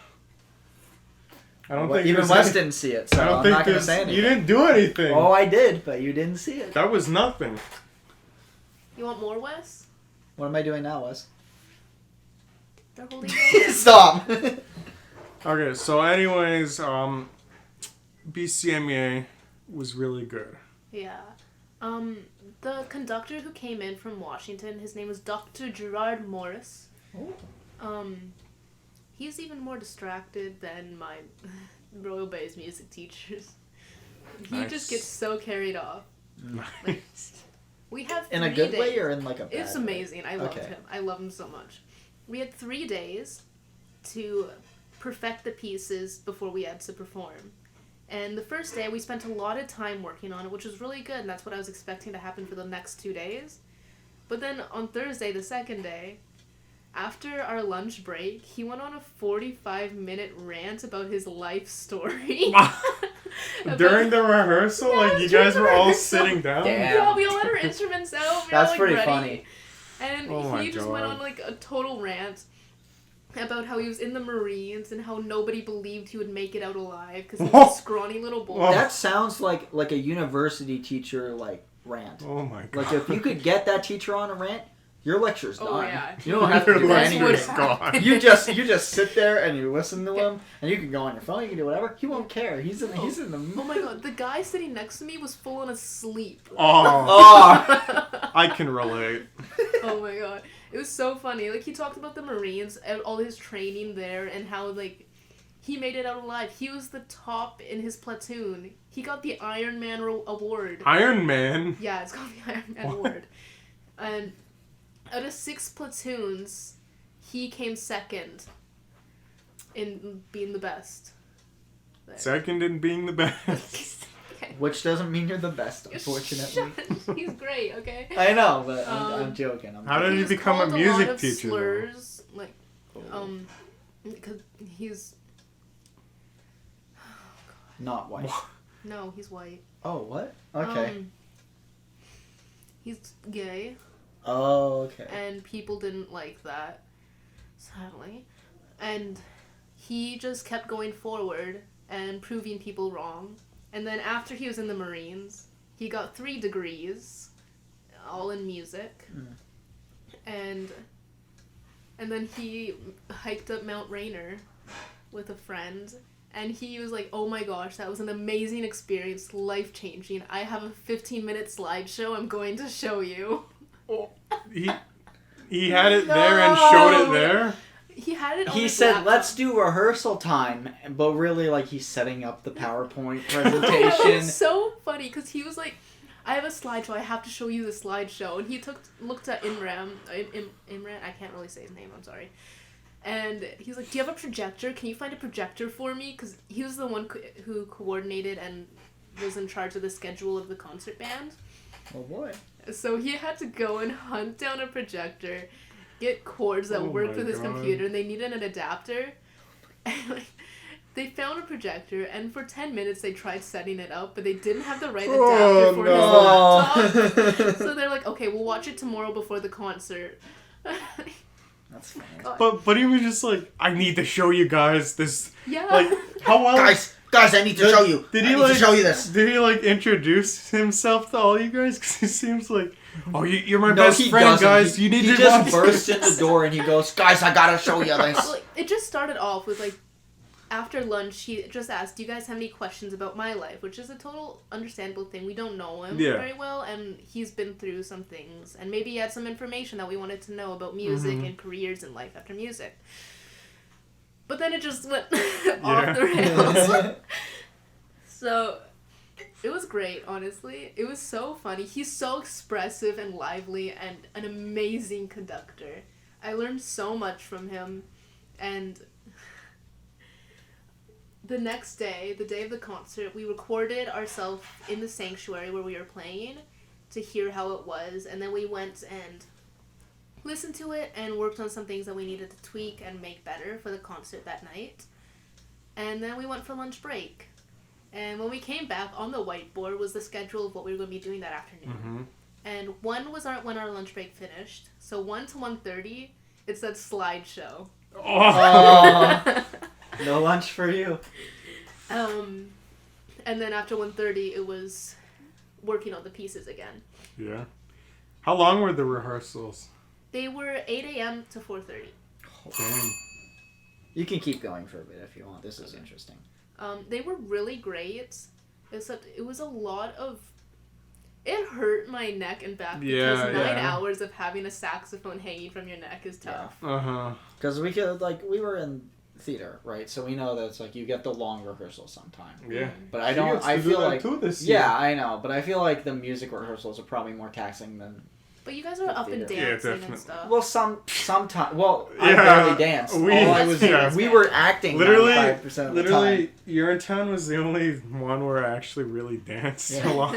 [SPEAKER 2] I don't think
[SPEAKER 1] even Wes didn't see it, so I'm not going to say anything.
[SPEAKER 2] You didn't do anything.
[SPEAKER 1] Oh, I did, but you didn't see it.
[SPEAKER 2] That was nothing.
[SPEAKER 3] You want more, Wes?
[SPEAKER 1] What am I doing now, Wes?
[SPEAKER 3] They're holding you.
[SPEAKER 1] Stop!
[SPEAKER 2] Okay, so anyways, BCMA was really good.
[SPEAKER 3] Yeah. The conductor who came in from Washington, his name was Dr. Gerard Morris.
[SPEAKER 1] Oh.
[SPEAKER 3] He's even more distracted than my Royal Bay's music teachers. He just gets so carried off. Like, we have 3
[SPEAKER 1] in a good
[SPEAKER 3] days.
[SPEAKER 1] way or in like a bad
[SPEAKER 3] It's amazing.
[SPEAKER 1] way?
[SPEAKER 3] I loved him. I love him so much. We had 3 days to perfect the pieces before we had to perform. And the first day, we spent a lot of time working on it, which was really good, and that's what I was expecting to happen for the next 2 days. But then on Thursday, the second day, after our lunch break, he went on a 45-minute rant about his life story.
[SPEAKER 2] During the rehearsal?
[SPEAKER 3] Yeah,
[SPEAKER 2] Like, you guys were all
[SPEAKER 3] rehearsal.
[SPEAKER 2] sitting down?
[SPEAKER 1] Damn.
[SPEAKER 3] Yeah, we all had our instruments out. We
[SPEAKER 1] That's
[SPEAKER 3] all,
[SPEAKER 1] pretty
[SPEAKER 3] ready.
[SPEAKER 1] funny.
[SPEAKER 3] And
[SPEAKER 2] Oh my
[SPEAKER 3] he just went
[SPEAKER 2] God.
[SPEAKER 3] on like a total rant about how he was in the Marines and how nobody believed he would make it out alive because he was a scrawny little boy.
[SPEAKER 2] Oh.
[SPEAKER 1] That sounds like a university teacher rant.
[SPEAKER 2] Oh my god.
[SPEAKER 1] Like if you could get that teacher on a rant, your lecture's done.
[SPEAKER 3] Oh, yeah.
[SPEAKER 1] You don't have to
[SPEAKER 2] Your
[SPEAKER 1] do
[SPEAKER 2] lecture's
[SPEAKER 1] anything.
[SPEAKER 2] gone.
[SPEAKER 1] You just sit there and you listen to him, and you can go on your phone, you can do whatever. He won't care. He's in the.
[SPEAKER 3] Oh my god, the guy sitting next to me was full on asleep.
[SPEAKER 2] Oh,
[SPEAKER 1] Oh.
[SPEAKER 2] I can relate.
[SPEAKER 3] Oh my god. It was so funny. Like, he talked about the Marines and all his training there and how, like, he made it out alive. He was the top in his platoon. He got the Iron Man award.
[SPEAKER 2] Iron Man?
[SPEAKER 3] Yeah, it's called the Iron Man award. And out of 6 platoons, he came second in being the best. There.
[SPEAKER 2] Second in being the best.
[SPEAKER 3] Okay.
[SPEAKER 1] Which doesn't mean you're the best, unfortunately.
[SPEAKER 3] Shut. He's great, okay?
[SPEAKER 1] I know, but I'm joking.
[SPEAKER 2] How did
[SPEAKER 3] He
[SPEAKER 2] he
[SPEAKER 3] was
[SPEAKER 2] become a
[SPEAKER 3] called
[SPEAKER 2] music
[SPEAKER 3] lot of
[SPEAKER 2] teacher, though?
[SPEAKER 3] slurs, like, because he's...
[SPEAKER 1] Not white.
[SPEAKER 3] No, he's white.
[SPEAKER 1] Oh, what? Okay.
[SPEAKER 3] He's gay,
[SPEAKER 1] Oh, okay.
[SPEAKER 3] and people didn't like that, sadly. And he just kept going forward and proving people wrong. And then after he was in the Marines, he got 3 degrees, all in music. And then he hiked up Mount Rainier with a friend. And he was like, oh my gosh, that was an amazing experience, life-changing. I have a 15-minute slideshow I'm going to show you.
[SPEAKER 2] He had it there and showed it there?
[SPEAKER 3] He had it on
[SPEAKER 1] He
[SPEAKER 3] his
[SPEAKER 1] said,
[SPEAKER 3] laptop.
[SPEAKER 1] let's do rehearsal time, but really, like, he's setting up the PowerPoint
[SPEAKER 3] It
[SPEAKER 1] presentation.
[SPEAKER 3] was so funny, because he was like, I have a slideshow, I have to show you the slideshow. And he looked at Imran, I can't really say his name, I'm sorry. And he's like, do you have a projector? Can you find a projector for me? Because he was the one who coordinated and was in charge of the schedule of the concert band.
[SPEAKER 1] Oh, boy.
[SPEAKER 3] So he had to go and hunt down a projector, get cords that worked with his computer, and they needed an adapter. And like, they found a projector, and for 10 minutes they tried setting it up, but they didn't have the right adapter for his laptop. So they're like, okay, we'll watch it tomorrow before the concert.
[SPEAKER 1] That's funny.
[SPEAKER 2] But he was just like, I need to show you guys this.
[SPEAKER 3] Yeah.
[SPEAKER 2] Like, how well...
[SPEAKER 1] Guys, I need to show you. I need to show you this.
[SPEAKER 2] Did he, like, introduce himself to all you guys? Because he seems like, oh, you're my best friend,
[SPEAKER 1] doesn't.
[SPEAKER 2] guys. You need to
[SPEAKER 1] He just
[SPEAKER 2] watch
[SPEAKER 1] bursts
[SPEAKER 2] this.
[SPEAKER 1] in the door and he goes, guys, I gotta show you this.
[SPEAKER 3] Well, it just started off with, like, after lunch, he just asked, do you guys have any questions about my life? Which is a total understandable thing. We don't know him very well, and he's been through some things. And maybe he had some information that we wanted to know about music and careers and life after music. But then it just went off the rails. So, it was great, honestly. It was so funny. He's so expressive and lively and an amazing conductor. I learned so much from him, and the next day, the day of the concert, we recorded ourselves in the sanctuary where we were playing to hear how it was, and then we went and listened to it and worked on some things that we needed to tweak and make better for the concert that night. And then we went for lunch break. And when we came back, on the whiteboard was the schedule of what we were going to be doing that afternoon. And 1 was when our lunch break finished. So 1 to 1:30, it said slideshow.
[SPEAKER 1] Oh. No lunch for you.
[SPEAKER 3] And then after 1:30, it was working on the pieces again.
[SPEAKER 2] Yeah. How long were the rehearsals?
[SPEAKER 3] They were 8 a.m. to 4:30.
[SPEAKER 2] Dang.
[SPEAKER 1] You can keep going for a bit if you want. This is interesting.
[SPEAKER 3] They were really great, except it was a lot of... It hurt my neck and back because 9 hours of having a saxophone hanging from your neck is tough.
[SPEAKER 1] Yeah.
[SPEAKER 2] Uh-huh.
[SPEAKER 1] Because we were in theater, right? So we know that it's like you get the long rehearsal sometime.
[SPEAKER 2] Yeah.
[SPEAKER 1] But I feel like...
[SPEAKER 2] too this year.
[SPEAKER 1] Yeah, I know. But I feel like the music rehearsals are probably more taxing than...
[SPEAKER 3] But you guys are up and dancing and stuff.
[SPEAKER 1] Well, sometimes. Well, I
[SPEAKER 2] Yeah,
[SPEAKER 1] barely danced. We were acting 95% of the time.
[SPEAKER 2] Literally, Urinetown was the only one where I actually really danced a lot.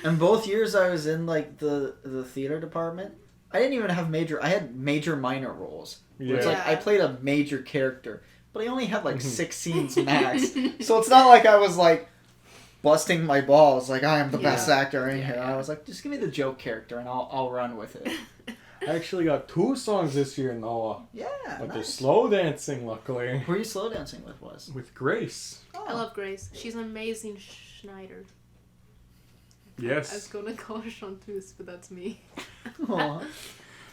[SPEAKER 1] And both years I was in like the theater department, I didn't even have I had major minor roles. Yeah. It's like I played a major character, but I only had like 6 scenes max. So it's not like I was like busting my balls like I am the best actor in here. I was like, just give me the joke character and I'll run with it.
[SPEAKER 2] I actually got 2 songs this year, Noah.
[SPEAKER 1] Yeah,
[SPEAKER 2] but they're slow dancing, luckily.
[SPEAKER 1] Who are you slow dancing with?
[SPEAKER 2] With Grace.
[SPEAKER 3] Oh. I love Grace. She's an amazing Schneider.
[SPEAKER 2] Yes.
[SPEAKER 3] I was going to call her Chanteuse, but that's me.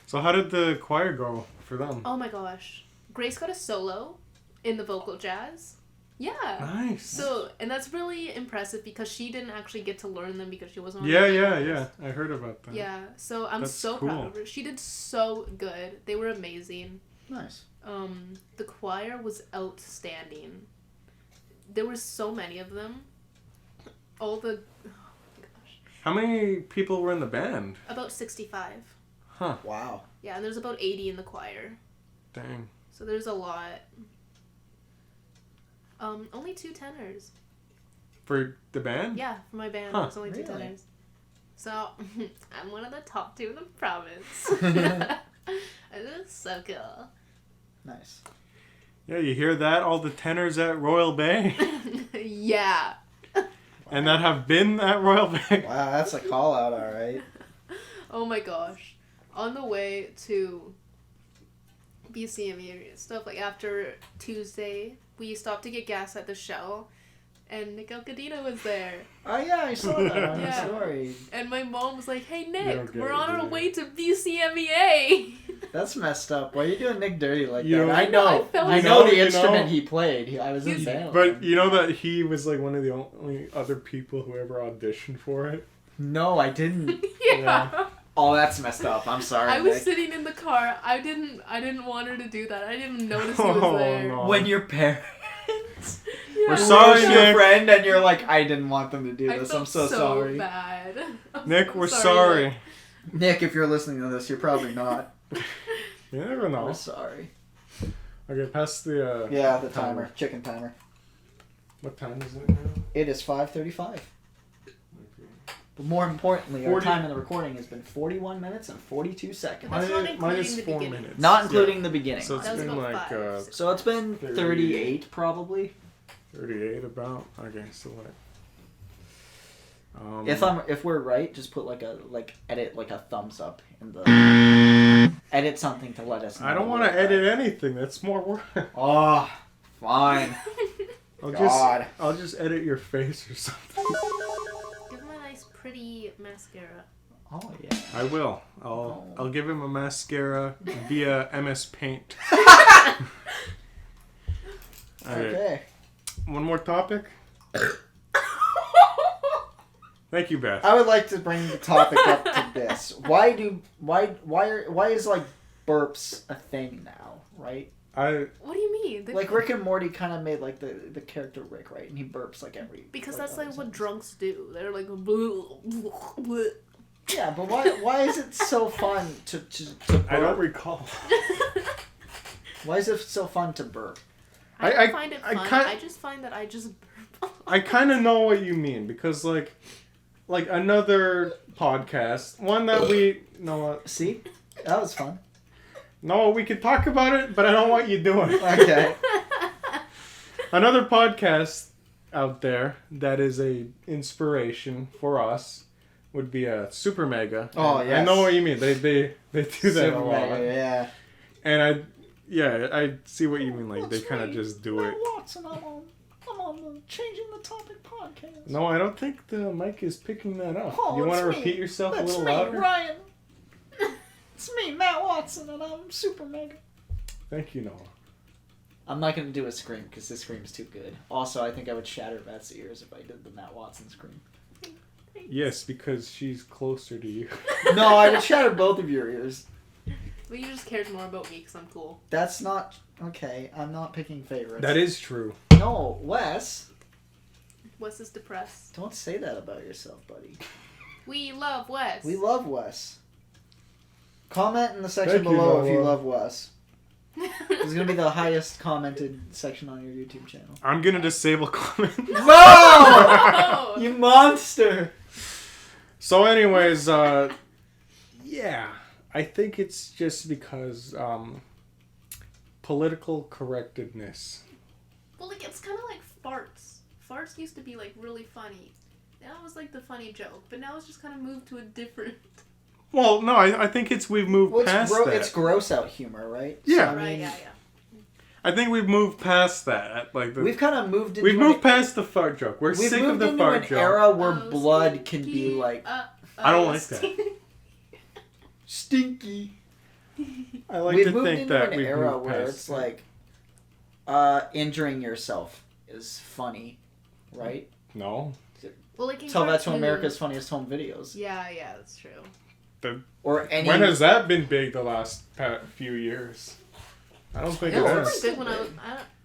[SPEAKER 2] So how did the choir go for them?
[SPEAKER 3] Oh my gosh. Grace got a solo in the vocal jazz. Yeah.
[SPEAKER 2] Nice.
[SPEAKER 3] So, and that's really impressive because she didn't actually get to learn them because she wasn't on
[SPEAKER 2] Yeah. I heard about that.
[SPEAKER 3] Yeah. So I'm so proud of her. She did so good. They were amazing.
[SPEAKER 1] Nice.
[SPEAKER 3] The choir was outstanding. There were so many of them. Oh my gosh.
[SPEAKER 2] How many people were in the band?
[SPEAKER 3] About 65.
[SPEAKER 2] Huh.
[SPEAKER 1] Wow.
[SPEAKER 3] Yeah, and there's about 80 in the choir.
[SPEAKER 2] Dang.
[SPEAKER 3] So there's a lot. Only 2 tenors.
[SPEAKER 2] For the band?
[SPEAKER 3] Yeah, for my band, there's only 2 tenors. So, I'm one of the top 2 in the province. It is so cool.
[SPEAKER 1] Nice.
[SPEAKER 2] Yeah, you hear that? All the tenors at Royal Bay?
[SPEAKER 3] Yeah.
[SPEAKER 2] And that have been at Royal Bay?
[SPEAKER 1] Wow, that's a call out, alright.
[SPEAKER 3] Oh my gosh. On the way to BCME and stuff, like after Tuesday, we stopped to get gas at the Shell, and Nick Alcadino was there.
[SPEAKER 1] Oh yeah, I saw that on your
[SPEAKER 3] Yeah.
[SPEAKER 1] story.
[SPEAKER 3] And my mom was like, "Hey Nick, we're on our way to BCMEA."
[SPEAKER 1] That's messed up. Why are you doing Nick dirty like
[SPEAKER 2] You
[SPEAKER 1] that?
[SPEAKER 2] know-
[SPEAKER 1] I know
[SPEAKER 3] I
[SPEAKER 1] the instrument he played. I was in band.
[SPEAKER 2] But you know that he was like one of the only other people who ever auditioned for it?
[SPEAKER 1] No, I didn't.
[SPEAKER 3] Yeah.
[SPEAKER 1] Oh, that's messed up. I'm sorry.
[SPEAKER 3] I was
[SPEAKER 1] Nick.
[SPEAKER 3] sitting in the car. I didn't want her to do that. I didn't notice he was there.
[SPEAKER 2] No.
[SPEAKER 1] When your parents
[SPEAKER 2] We're sorry,
[SPEAKER 1] your
[SPEAKER 2] Nick.
[SPEAKER 1] friend, and you're like, I didn't want them to do
[SPEAKER 3] I
[SPEAKER 1] this.
[SPEAKER 3] felt
[SPEAKER 1] I'm so sorry.
[SPEAKER 3] bad.
[SPEAKER 2] Nick, we're sorry.
[SPEAKER 3] Nick.
[SPEAKER 1] Nick, if you're listening to this, you're probably not.
[SPEAKER 2] You never know.
[SPEAKER 1] We're sorry.
[SPEAKER 2] Okay, pass the...
[SPEAKER 1] Yeah, the timer. Chicken timer.
[SPEAKER 2] What time is it now?
[SPEAKER 1] It is 5:35. But more importantly, our time in the recording has been 41 minutes and 42 seconds.
[SPEAKER 3] That's not including
[SPEAKER 2] minus
[SPEAKER 3] the
[SPEAKER 2] 4
[SPEAKER 3] beginning.
[SPEAKER 2] minutes.
[SPEAKER 1] Not including the beginning.
[SPEAKER 2] So it's
[SPEAKER 3] That was
[SPEAKER 2] been
[SPEAKER 3] about
[SPEAKER 2] like
[SPEAKER 3] 5.
[SPEAKER 1] So it's been 38 probably.
[SPEAKER 2] 38 about. Okay, so what?
[SPEAKER 1] If we're right, just put edit like a thumbs up in the edit something to let us know.
[SPEAKER 2] I don't want to edit anything. That's more work.
[SPEAKER 1] Oh, fine.
[SPEAKER 2] I'll just edit your face or something.
[SPEAKER 3] Give him a nice, pretty mascara.
[SPEAKER 1] Oh yeah.
[SPEAKER 2] I will. I'll give him a mascara via MS Paint.
[SPEAKER 1] Okay.
[SPEAKER 2] One more topic. Thank you, Beth.
[SPEAKER 1] I would like to bring the topic up to this. Why is like burps a thing now, right?
[SPEAKER 3] What do you mean?
[SPEAKER 1] Like Rick and Morty kind of made like the character Rick, right? And he burps like every.
[SPEAKER 3] Because that's like what drunks do. They're like. Bleh, bleh, bleh.
[SPEAKER 1] Yeah, but why is it so fun to burp?
[SPEAKER 2] I don't recall.
[SPEAKER 1] Why is it so fun to burp?
[SPEAKER 3] I don't find it fun.
[SPEAKER 2] kinda-
[SPEAKER 3] I just find that I just burp.
[SPEAKER 2] I kind of know what you mean because like another podcast, one that we know.
[SPEAKER 1] See, that was fun.
[SPEAKER 2] No, we could talk about it, but I don't want you doing it.
[SPEAKER 1] Okay.
[SPEAKER 2] Another podcast out there that is a inspiration for us would be a Super Mega.
[SPEAKER 1] Oh,
[SPEAKER 2] And
[SPEAKER 1] yes.
[SPEAKER 2] I know what you mean. They do that
[SPEAKER 1] Super
[SPEAKER 2] a lot.
[SPEAKER 1] Mega, yeah.
[SPEAKER 2] And I see what you mean. Like they kind of just do it.
[SPEAKER 1] Watson, I'm on on the Changing the Topic podcast.
[SPEAKER 2] No, I don't think the mic is picking that up.
[SPEAKER 1] Oh,
[SPEAKER 2] You want to
[SPEAKER 1] it's me.
[SPEAKER 2] repeat yourself a
[SPEAKER 1] It's
[SPEAKER 2] little
[SPEAKER 1] me,
[SPEAKER 2] louder?
[SPEAKER 1] Ryan. It's me, Matt Watson, and I'm super mega.
[SPEAKER 2] Thank you, Noah.
[SPEAKER 1] I'm not going to do a scream because this scream is too good. Also, I think I would shatter Beth's ears if I did the Matt Watson scream.
[SPEAKER 2] Yes, because she's closer to you.
[SPEAKER 1] No, I would shatter both of your ears.
[SPEAKER 3] But you just cared more about me because I'm cool.
[SPEAKER 1] That's not... Okay, I'm not picking favorites.
[SPEAKER 2] That is true.
[SPEAKER 1] No, Wes.
[SPEAKER 3] Wes is depressed.
[SPEAKER 1] Don't say that about yourself, buddy.
[SPEAKER 3] We love Wes.
[SPEAKER 1] We love Wes. Comment in the section
[SPEAKER 2] Thank you,
[SPEAKER 1] below if you
[SPEAKER 2] Noah.
[SPEAKER 1] love Wes. It's going to be the highest commented section on your YouTube channel.
[SPEAKER 2] I'm going to disable comments.
[SPEAKER 1] No! You monster!
[SPEAKER 2] So anyways, yeah. I think it's just because political correctness.
[SPEAKER 3] Well, like, it's kind of like farts. Farts used to be, like, really funny. That was, like, the funny joke. But now it's just kind of moved to a different...
[SPEAKER 2] Well, no, I think we've moved past that.
[SPEAKER 1] It's gross out humor, right?
[SPEAKER 2] Yeah.
[SPEAKER 1] So, I
[SPEAKER 3] Right,
[SPEAKER 1] mean,
[SPEAKER 3] yeah.
[SPEAKER 2] I think we've moved past that.
[SPEAKER 1] We've kind of moved into...
[SPEAKER 2] We've moved past the fart joke. We're sick of the fart joke.
[SPEAKER 1] We've moved into an era where
[SPEAKER 3] Oh,
[SPEAKER 1] blood can
[SPEAKER 3] stinky.
[SPEAKER 1] be, like...
[SPEAKER 2] I don't like that.
[SPEAKER 1] Stinky.
[SPEAKER 2] I like
[SPEAKER 1] We've
[SPEAKER 2] to
[SPEAKER 1] moved
[SPEAKER 2] think
[SPEAKER 1] into
[SPEAKER 2] that
[SPEAKER 1] an
[SPEAKER 2] we've
[SPEAKER 1] era
[SPEAKER 2] moved
[SPEAKER 1] where
[SPEAKER 2] past
[SPEAKER 1] it's
[SPEAKER 2] that.
[SPEAKER 1] like... injuring yourself is funny, right?
[SPEAKER 2] No.
[SPEAKER 3] Well, like in
[SPEAKER 1] Tell that to
[SPEAKER 3] cartoons-
[SPEAKER 1] America's Funniest Home Videos.
[SPEAKER 3] Yeah, that's true.
[SPEAKER 1] Or any...
[SPEAKER 2] When has that been big the last few years? I don't think
[SPEAKER 1] No,
[SPEAKER 2] it
[SPEAKER 3] It
[SPEAKER 2] has.
[SPEAKER 3] was big when I was...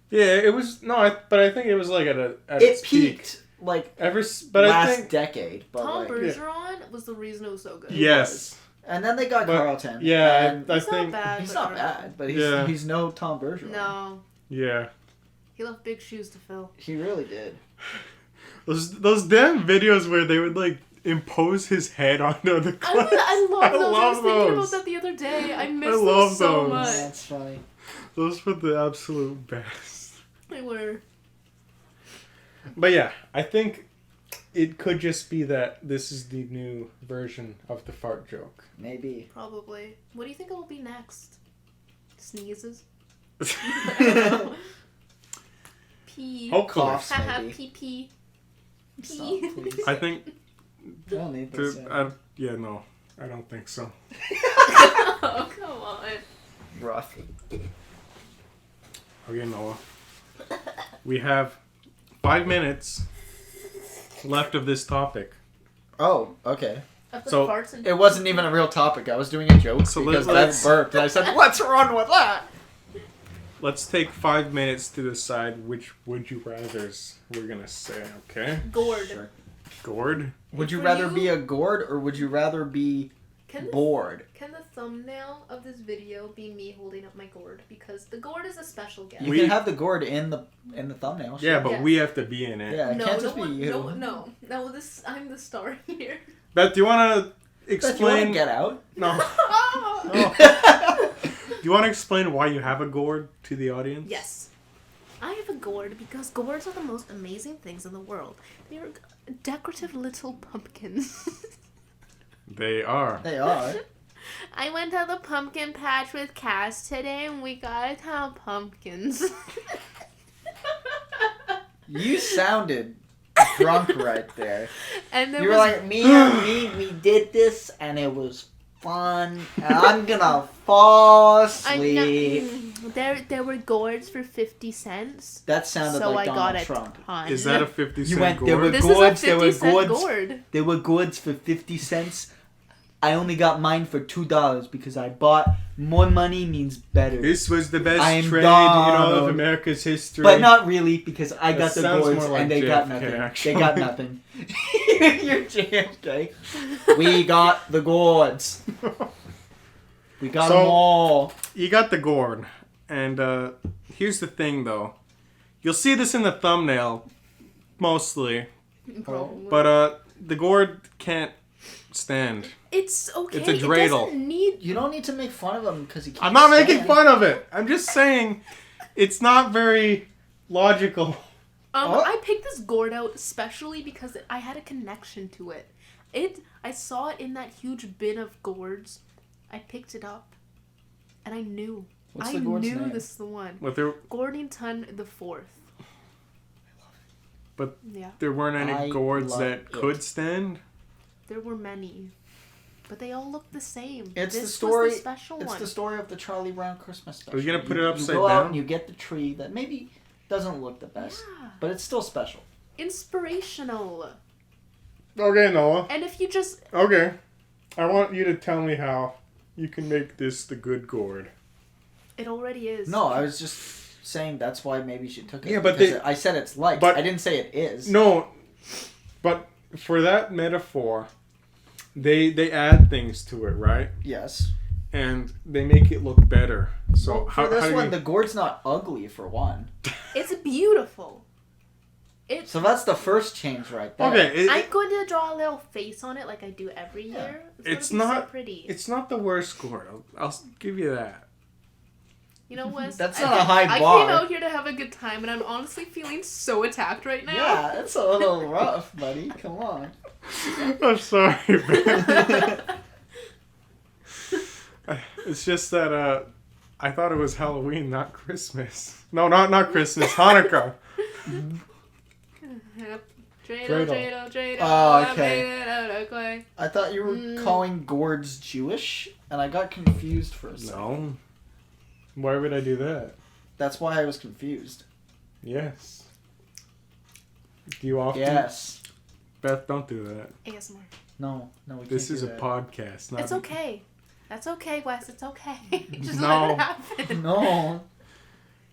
[SPEAKER 2] Yeah, it was... No, but I think it was like at
[SPEAKER 1] It
[SPEAKER 2] its peak.
[SPEAKER 1] peaked, like,
[SPEAKER 2] But
[SPEAKER 1] last
[SPEAKER 2] I think...
[SPEAKER 1] decade. But
[SPEAKER 3] Tom
[SPEAKER 1] like,
[SPEAKER 3] Bergeron was the reason it was so good.
[SPEAKER 2] Yes.
[SPEAKER 1] And then they got
[SPEAKER 2] But,
[SPEAKER 1] Carlton.
[SPEAKER 2] Yeah,
[SPEAKER 1] and
[SPEAKER 2] I
[SPEAKER 3] He's not
[SPEAKER 2] think...
[SPEAKER 3] bad.
[SPEAKER 1] he's
[SPEAKER 3] but
[SPEAKER 1] not bad, but he's no Tom Bergeron.
[SPEAKER 3] No.
[SPEAKER 2] Yeah.
[SPEAKER 3] He left big shoes to fill.
[SPEAKER 1] He really did.
[SPEAKER 2] Those damn videos where they would, like, impose his head onto the glass.
[SPEAKER 3] I love those. I was thinking
[SPEAKER 2] those.
[SPEAKER 3] about that the other day. I miss
[SPEAKER 2] love
[SPEAKER 3] those so
[SPEAKER 2] those.
[SPEAKER 3] much.
[SPEAKER 1] That's funny.
[SPEAKER 2] Those were the absolute best.
[SPEAKER 3] They were.
[SPEAKER 2] But yeah, I think it could just be that this is the new version of the fart joke.
[SPEAKER 1] Maybe.
[SPEAKER 3] Probably. What do you think it will be next? Sneezes? Pee.
[SPEAKER 2] Hopefully.
[SPEAKER 1] Coughs,
[SPEAKER 3] Haha,
[SPEAKER 1] maybe.
[SPEAKER 3] pee pee.
[SPEAKER 1] Stop,
[SPEAKER 3] Pee.
[SPEAKER 1] please.
[SPEAKER 2] I think...
[SPEAKER 1] I don't need this.
[SPEAKER 2] yeah, no. I don't think so.
[SPEAKER 3] Oh, come on.
[SPEAKER 1] Rough.
[SPEAKER 2] Okay, Noah. We have 5 minutes left of this topic.
[SPEAKER 1] Oh, okay.
[SPEAKER 3] Of the
[SPEAKER 2] So,
[SPEAKER 3] farts and
[SPEAKER 1] It wasn't even a real topic. I was doing a joke
[SPEAKER 2] So
[SPEAKER 1] because
[SPEAKER 2] let's-
[SPEAKER 1] Beth burped, and I said, "Let's run with that."
[SPEAKER 2] Let's take 5 minutes to decide which would you rathers we're gonna say, okay?
[SPEAKER 3] Gourd.
[SPEAKER 1] Sure.
[SPEAKER 2] Gourd?
[SPEAKER 1] Would you
[SPEAKER 3] For
[SPEAKER 1] rather
[SPEAKER 3] you-
[SPEAKER 1] be a gourd or would you rather be bored?
[SPEAKER 3] Can the thumbnail of this video be me holding up my gourd? Because the gourd is a special guest.
[SPEAKER 1] You can have the gourd in the thumbnail. Sure.
[SPEAKER 2] Yeah, but
[SPEAKER 3] Yes.
[SPEAKER 2] we have to be in it.
[SPEAKER 1] Yeah, it
[SPEAKER 3] No,
[SPEAKER 1] can't
[SPEAKER 3] no
[SPEAKER 1] just be
[SPEAKER 3] one,
[SPEAKER 1] you.
[SPEAKER 3] no. This I'm the star here.
[SPEAKER 2] Beth, do you want to
[SPEAKER 1] Beth, you want
[SPEAKER 2] explain...
[SPEAKER 1] to get out?
[SPEAKER 2] No.
[SPEAKER 3] Oh.
[SPEAKER 2] Do you want to explain why you have a gourd to the audience?
[SPEAKER 3] Yes. I have a gourd because gourds are the most amazing things in the world. They are decorative little pumpkins.
[SPEAKER 2] They are.
[SPEAKER 1] They are.
[SPEAKER 3] I went to the pumpkin patch with Cass today and we got a ton of pumpkins.
[SPEAKER 1] You sounded drunk right there.
[SPEAKER 3] And there
[SPEAKER 1] You were
[SPEAKER 3] was
[SPEAKER 1] like, me and me, we did this and it was fun. And I'm gonna fall asleep.
[SPEAKER 3] there were gourds for 50 cents.
[SPEAKER 1] That sounded
[SPEAKER 3] So
[SPEAKER 1] like
[SPEAKER 3] I
[SPEAKER 1] Donald
[SPEAKER 3] got a
[SPEAKER 1] Trump.
[SPEAKER 3] ton.
[SPEAKER 2] Is that a 50
[SPEAKER 1] You
[SPEAKER 2] cent
[SPEAKER 1] went,
[SPEAKER 2] gourd?
[SPEAKER 1] there were
[SPEAKER 3] This
[SPEAKER 1] gourds,
[SPEAKER 3] is a
[SPEAKER 1] there were
[SPEAKER 3] 50-cent
[SPEAKER 1] gourds.
[SPEAKER 3] gourd.
[SPEAKER 1] There were gourds for 50 cents. I only got mine for $2 because I bought more money means better.
[SPEAKER 2] This was the best
[SPEAKER 1] I am
[SPEAKER 2] trade in all of
[SPEAKER 1] Donald.
[SPEAKER 2] America's history.
[SPEAKER 1] But not really because I
[SPEAKER 2] That
[SPEAKER 1] got the
[SPEAKER 2] sounds
[SPEAKER 1] gourds
[SPEAKER 2] more like
[SPEAKER 1] and they got
[SPEAKER 2] JFK,
[SPEAKER 1] nothing.
[SPEAKER 2] actually.
[SPEAKER 1] They got nothing. You're JFK. We got the gourds. We got
[SPEAKER 2] So-
[SPEAKER 1] them all.
[SPEAKER 2] You got the gourd. And here's the thing, though. You'll see this in the thumbnail, mostly.
[SPEAKER 3] Probably.
[SPEAKER 2] But the gourd can't stand.
[SPEAKER 3] It's okay.
[SPEAKER 2] It's a
[SPEAKER 3] It
[SPEAKER 2] dreidel.
[SPEAKER 3] doesn't need.
[SPEAKER 1] You don't need to make fun of him because he can't
[SPEAKER 2] I'm not making
[SPEAKER 1] stand.
[SPEAKER 2] fun of it. I'm just saying it's not very logical.
[SPEAKER 1] Oh.
[SPEAKER 3] I picked this gourd out especially because I had a connection to it. I saw it in that huge bin of gourds. I picked it up, and I knew.
[SPEAKER 1] What's
[SPEAKER 3] I
[SPEAKER 1] the gourd's
[SPEAKER 3] knew
[SPEAKER 1] name?
[SPEAKER 3] this is the one.
[SPEAKER 2] With their
[SPEAKER 3] Gordington the Fourth.
[SPEAKER 2] but
[SPEAKER 3] Yeah.
[SPEAKER 2] there weren't
[SPEAKER 1] I
[SPEAKER 2] any gourds
[SPEAKER 1] love
[SPEAKER 2] that
[SPEAKER 1] it.
[SPEAKER 2] could stand.
[SPEAKER 3] There were many. But they all look the same.
[SPEAKER 1] It's
[SPEAKER 3] this
[SPEAKER 1] the story.
[SPEAKER 3] Was the special
[SPEAKER 1] It's
[SPEAKER 3] one.
[SPEAKER 1] the story of the Charlie Brown Christmas special.
[SPEAKER 2] Are you gonna put it upside
[SPEAKER 1] you go out
[SPEAKER 2] down?
[SPEAKER 1] and you get the tree that maybe doesn't look the best,
[SPEAKER 3] Yeah.
[SPEAKER 1] but it's still special.
[SPEAKER 3] Inspirational.
[SPEAKER 2] Okay, Noah.
[SPEAKER 3] And if you just...
[SPEAKER 2] Okay. I want you to tell me how you can make this the good gourd.
[SPEAKER 3] It already is.
[SPEAKER 1] No, I was just saying that's why maybe she took it.
[SPEAKER 2] Yeah, but
[SPEAKER 1] because I said it's like.
[SPEAKER 2] but-
[SPEAKER 1] I didn't say it is.
[SPEAKER 2] No, but for that metaphor, they add things to it, right?
[SPEAKER 1] Yes.
[SPEAKER 2] And they make it look better. So
[SPEAKER 1] Well,
[SPEAKER 2] how
[SPEAKER 1] for this
[SPEAKER 2] do
[SPEAKER 1] one,
[SPEAKER 2] you...
[SPEAKER 1] the gourd's not ugly for one.
[SPEAKER 3] It's beautiful.
[SPEAKER 1] So that's the first change right there.
[SPEAKER 2] Okay,
[SPEAKER 3] I'm going to draw a little face on it like I do every year.
[SPEAKER 2] It's
[SPEAKER 3] gonna be
[SPEAKER 2] not-
[SPEAKER 3] so pretty.
[SPEAKER 2] it's not the worst gourd. I'll give you that.
[SPEAKER 3] You know, Wes?
[SPEAKER 1] That's
[SPEAKER 3] I
[SPEAKER 1] not a
[SPEAKER 3] came-
[SPEAKER 1] high
[SPEAKER 3] I
[SPEAKER 1] bar.
[SPEAKER 3] came out here to have a good time, and I'm honestly feeling so attacked right now.
[SPEAKER 1] Yeah, it's a little rough, buddy. Come on.
[SPEAKER 2] I'm sorry, man. It's just that I thought it was Halloween, not Christmas. No, not Christmas. Hanukkah.
[SPEAKER 3] Dreidel.
[SPEAKER 1] Oh,
[SPEAKER 3] I
[SPEAKER 1] okay.
[SPEAKER 3] made it out of clay.
[SPEAKER 1] I thought you were calling gourds Jewish, and I got confused for a second.
[SPEAKER 2] No. Why would I do that?
[SPEAKER 1] That's why I was confused.
[SPEAKER 2] Yes. Do you often?
[SPEAKER 1] Yes.
[SPEAKER 2] Beth, don't do that.
[SPEAKER 3] ASMR.
[SPEAKER 1] No, we can't
[SPEAKER 2] This is
[SPEAKER 1] do
[SPEAKER 2] a
[SPEAKER 1] that.
[SPEAKER 2] podcast. Not
[SPEAKER 3] It's okay. That's okay, Wes. It's okay. Just
[SPEAKER 2] No.
[SPEAKER 3] let it happen.
[SPEAKER 1] No.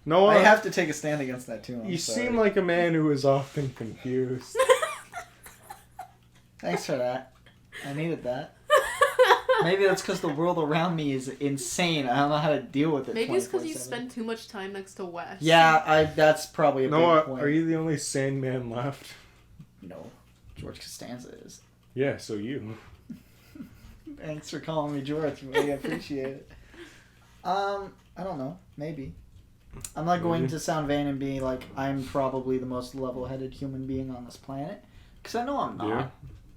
[SPEAKER 2] No,
[SPEAKER 1] I have to take a stand against that too. I'm
[SPEAKER 2] you
[SPEAKER 1] sorry.
[SPEAKER 2] seem like a man who is often confused.
[SPEAKER 1] Thanks for that. I needed that. Maybe that's because the world around me is insane. I don't know how to deal with it.
[SPEAKER 3] Maybe it's because you
[SPEAKER 1] 24/7.
[SPEAKER 3] spend too much time next to Wes.
[SPEAKER 1] Yeah, that's probably a
[SPEAKER 2] Noah,
[SPEAKER 1] big point.
[SPEAKER 2] are you the only sane man left?
[SPEAKER 1] No, George Costanza is.
[SPEAKER 2] Yeah, so you.
[SPEAKER 1] Thanks for calling me George. Really appreciate it. I don't know. Maybe. I'm not going
[SPEAKER 2] Maybe.
[SPEAKER 1] to sound vain and be like I'm probably the most level-headed human being on this planet, because I know I'm not.
[SPEAKER 2] Yeah.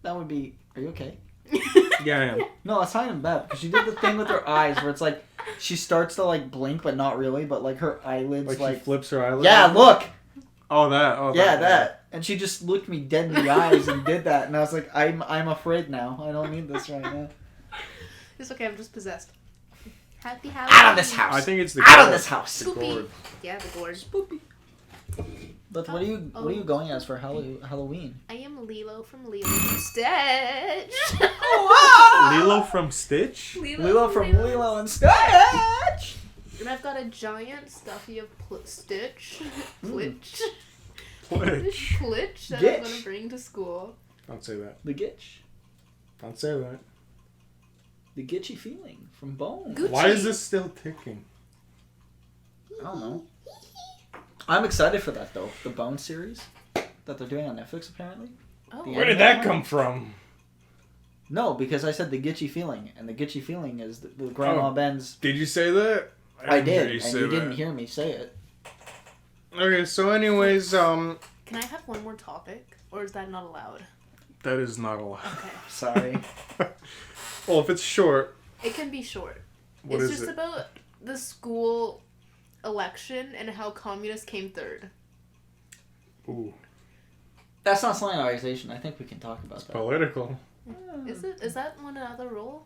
[SPEAKER 1] That would be. Are you okay?
[SPEAKER 2] Yeah, I am.
[SPEAKER 1] No, it's not even bad because she did the thing with her eyes where it's like she starts to like blink but not really, but like her eyelids
[SPEAKER 2] Like, she flips her eyelids.
[SPEAKER 1] yeah, look,
[SPEAKER 2] Oh, that. Oh,
[SPEAKER 1] yeah, that, and she just looked me dead in the eyes and did that, and I was like, I'm afraid now. I don't need this right now.
[SPEAKER 3] It's okay. I'm just possessed. Happy Halloween.
[SPEAKER 1] Out of this house.
[SPEAKER 2] I think it's the
[SPEAKER 1] Out of
[SPEAKER 2] gourd.
[SPEAKER 1] this house.
[SPEAKER 2] The gourd.
[SPEAKER 3] Yeah, the gourd.
[SPEAKER 1] Spoopy. But what are you going as for Halloween?
[SPEAKER 3] I am Lilo from Lilo and Stitch.
[SPEAKER 2] Lilo from Stitch?
[SPEAKER 1] Lilo from Lilo and Stitch.
[SPEAKER 3] And I've got a giant stuffy of Stitch. Plitch.
[SPEAKER 2] Plitch.
[SPEAKER 3] Plitch that
[SPEAKER 1] Gitch.
[SPEAKER 3] I'm going to bring to school.
[SPEAKER 2] Don't say that.
[SPEAKER 1] The Gitch.
[SPEAKER 2] Don't say that.
[SPEAKER 1] The Gitchy feeling from Bone.
[SPEAKER 3] Gucci.
[SPEAKER 2] Why is this still ticking?
[SPEAKER 1] I don't know. I'm excited for that though. The Bone series that they're doing on Netflix apparently.
[SPEAKER 3] Oh.
[SPEAKER 1] The
[SPEAKER 2] Where did that come from?
[SPEAKER 1] No, because I said the Gitchy feeling, and the Gitchy feeling is the Grandma
[SPEAKER 2] Oh.
[SPEAKER 1] Ben's.
[SPEAKER 2] Did you say that?
[SPEAKER 1] I
[SPEAKER 2] didn't hear
[SPEAKER 1] did, and
[SPEAKER 2] say
[SPEAKER 1] you
[SPEAKER 2] that.
[SPEAKER 1] didn't hear me say it.
[SPEAKER 2] Okay, so anyways,
[SPEAKER 3] Can I have one more topic? Or is that not allowed?
[SPEAKER 2] that is not allowed.
[SPEAKER 3] Okay.
[SPEAKER 1] Sorry.
[SPEAKER 2] Well, if it's short,
[SPEAKER 3] It can be short.
[SPEAKER 2] what
[SPEAKER 3] It's
[SPEAKER 2] is
[SPEAKER 3] just
[SPEAKER 2] it?
[SPEAKER 3] about the school election and how communists came third.
[SPEAKER 2] Ooh,
[SPEAKER 1] That's not slanderization. I think we can talk about that.
[SPEAKER 2] political.
[SPEAKER 3] Is that one another rule?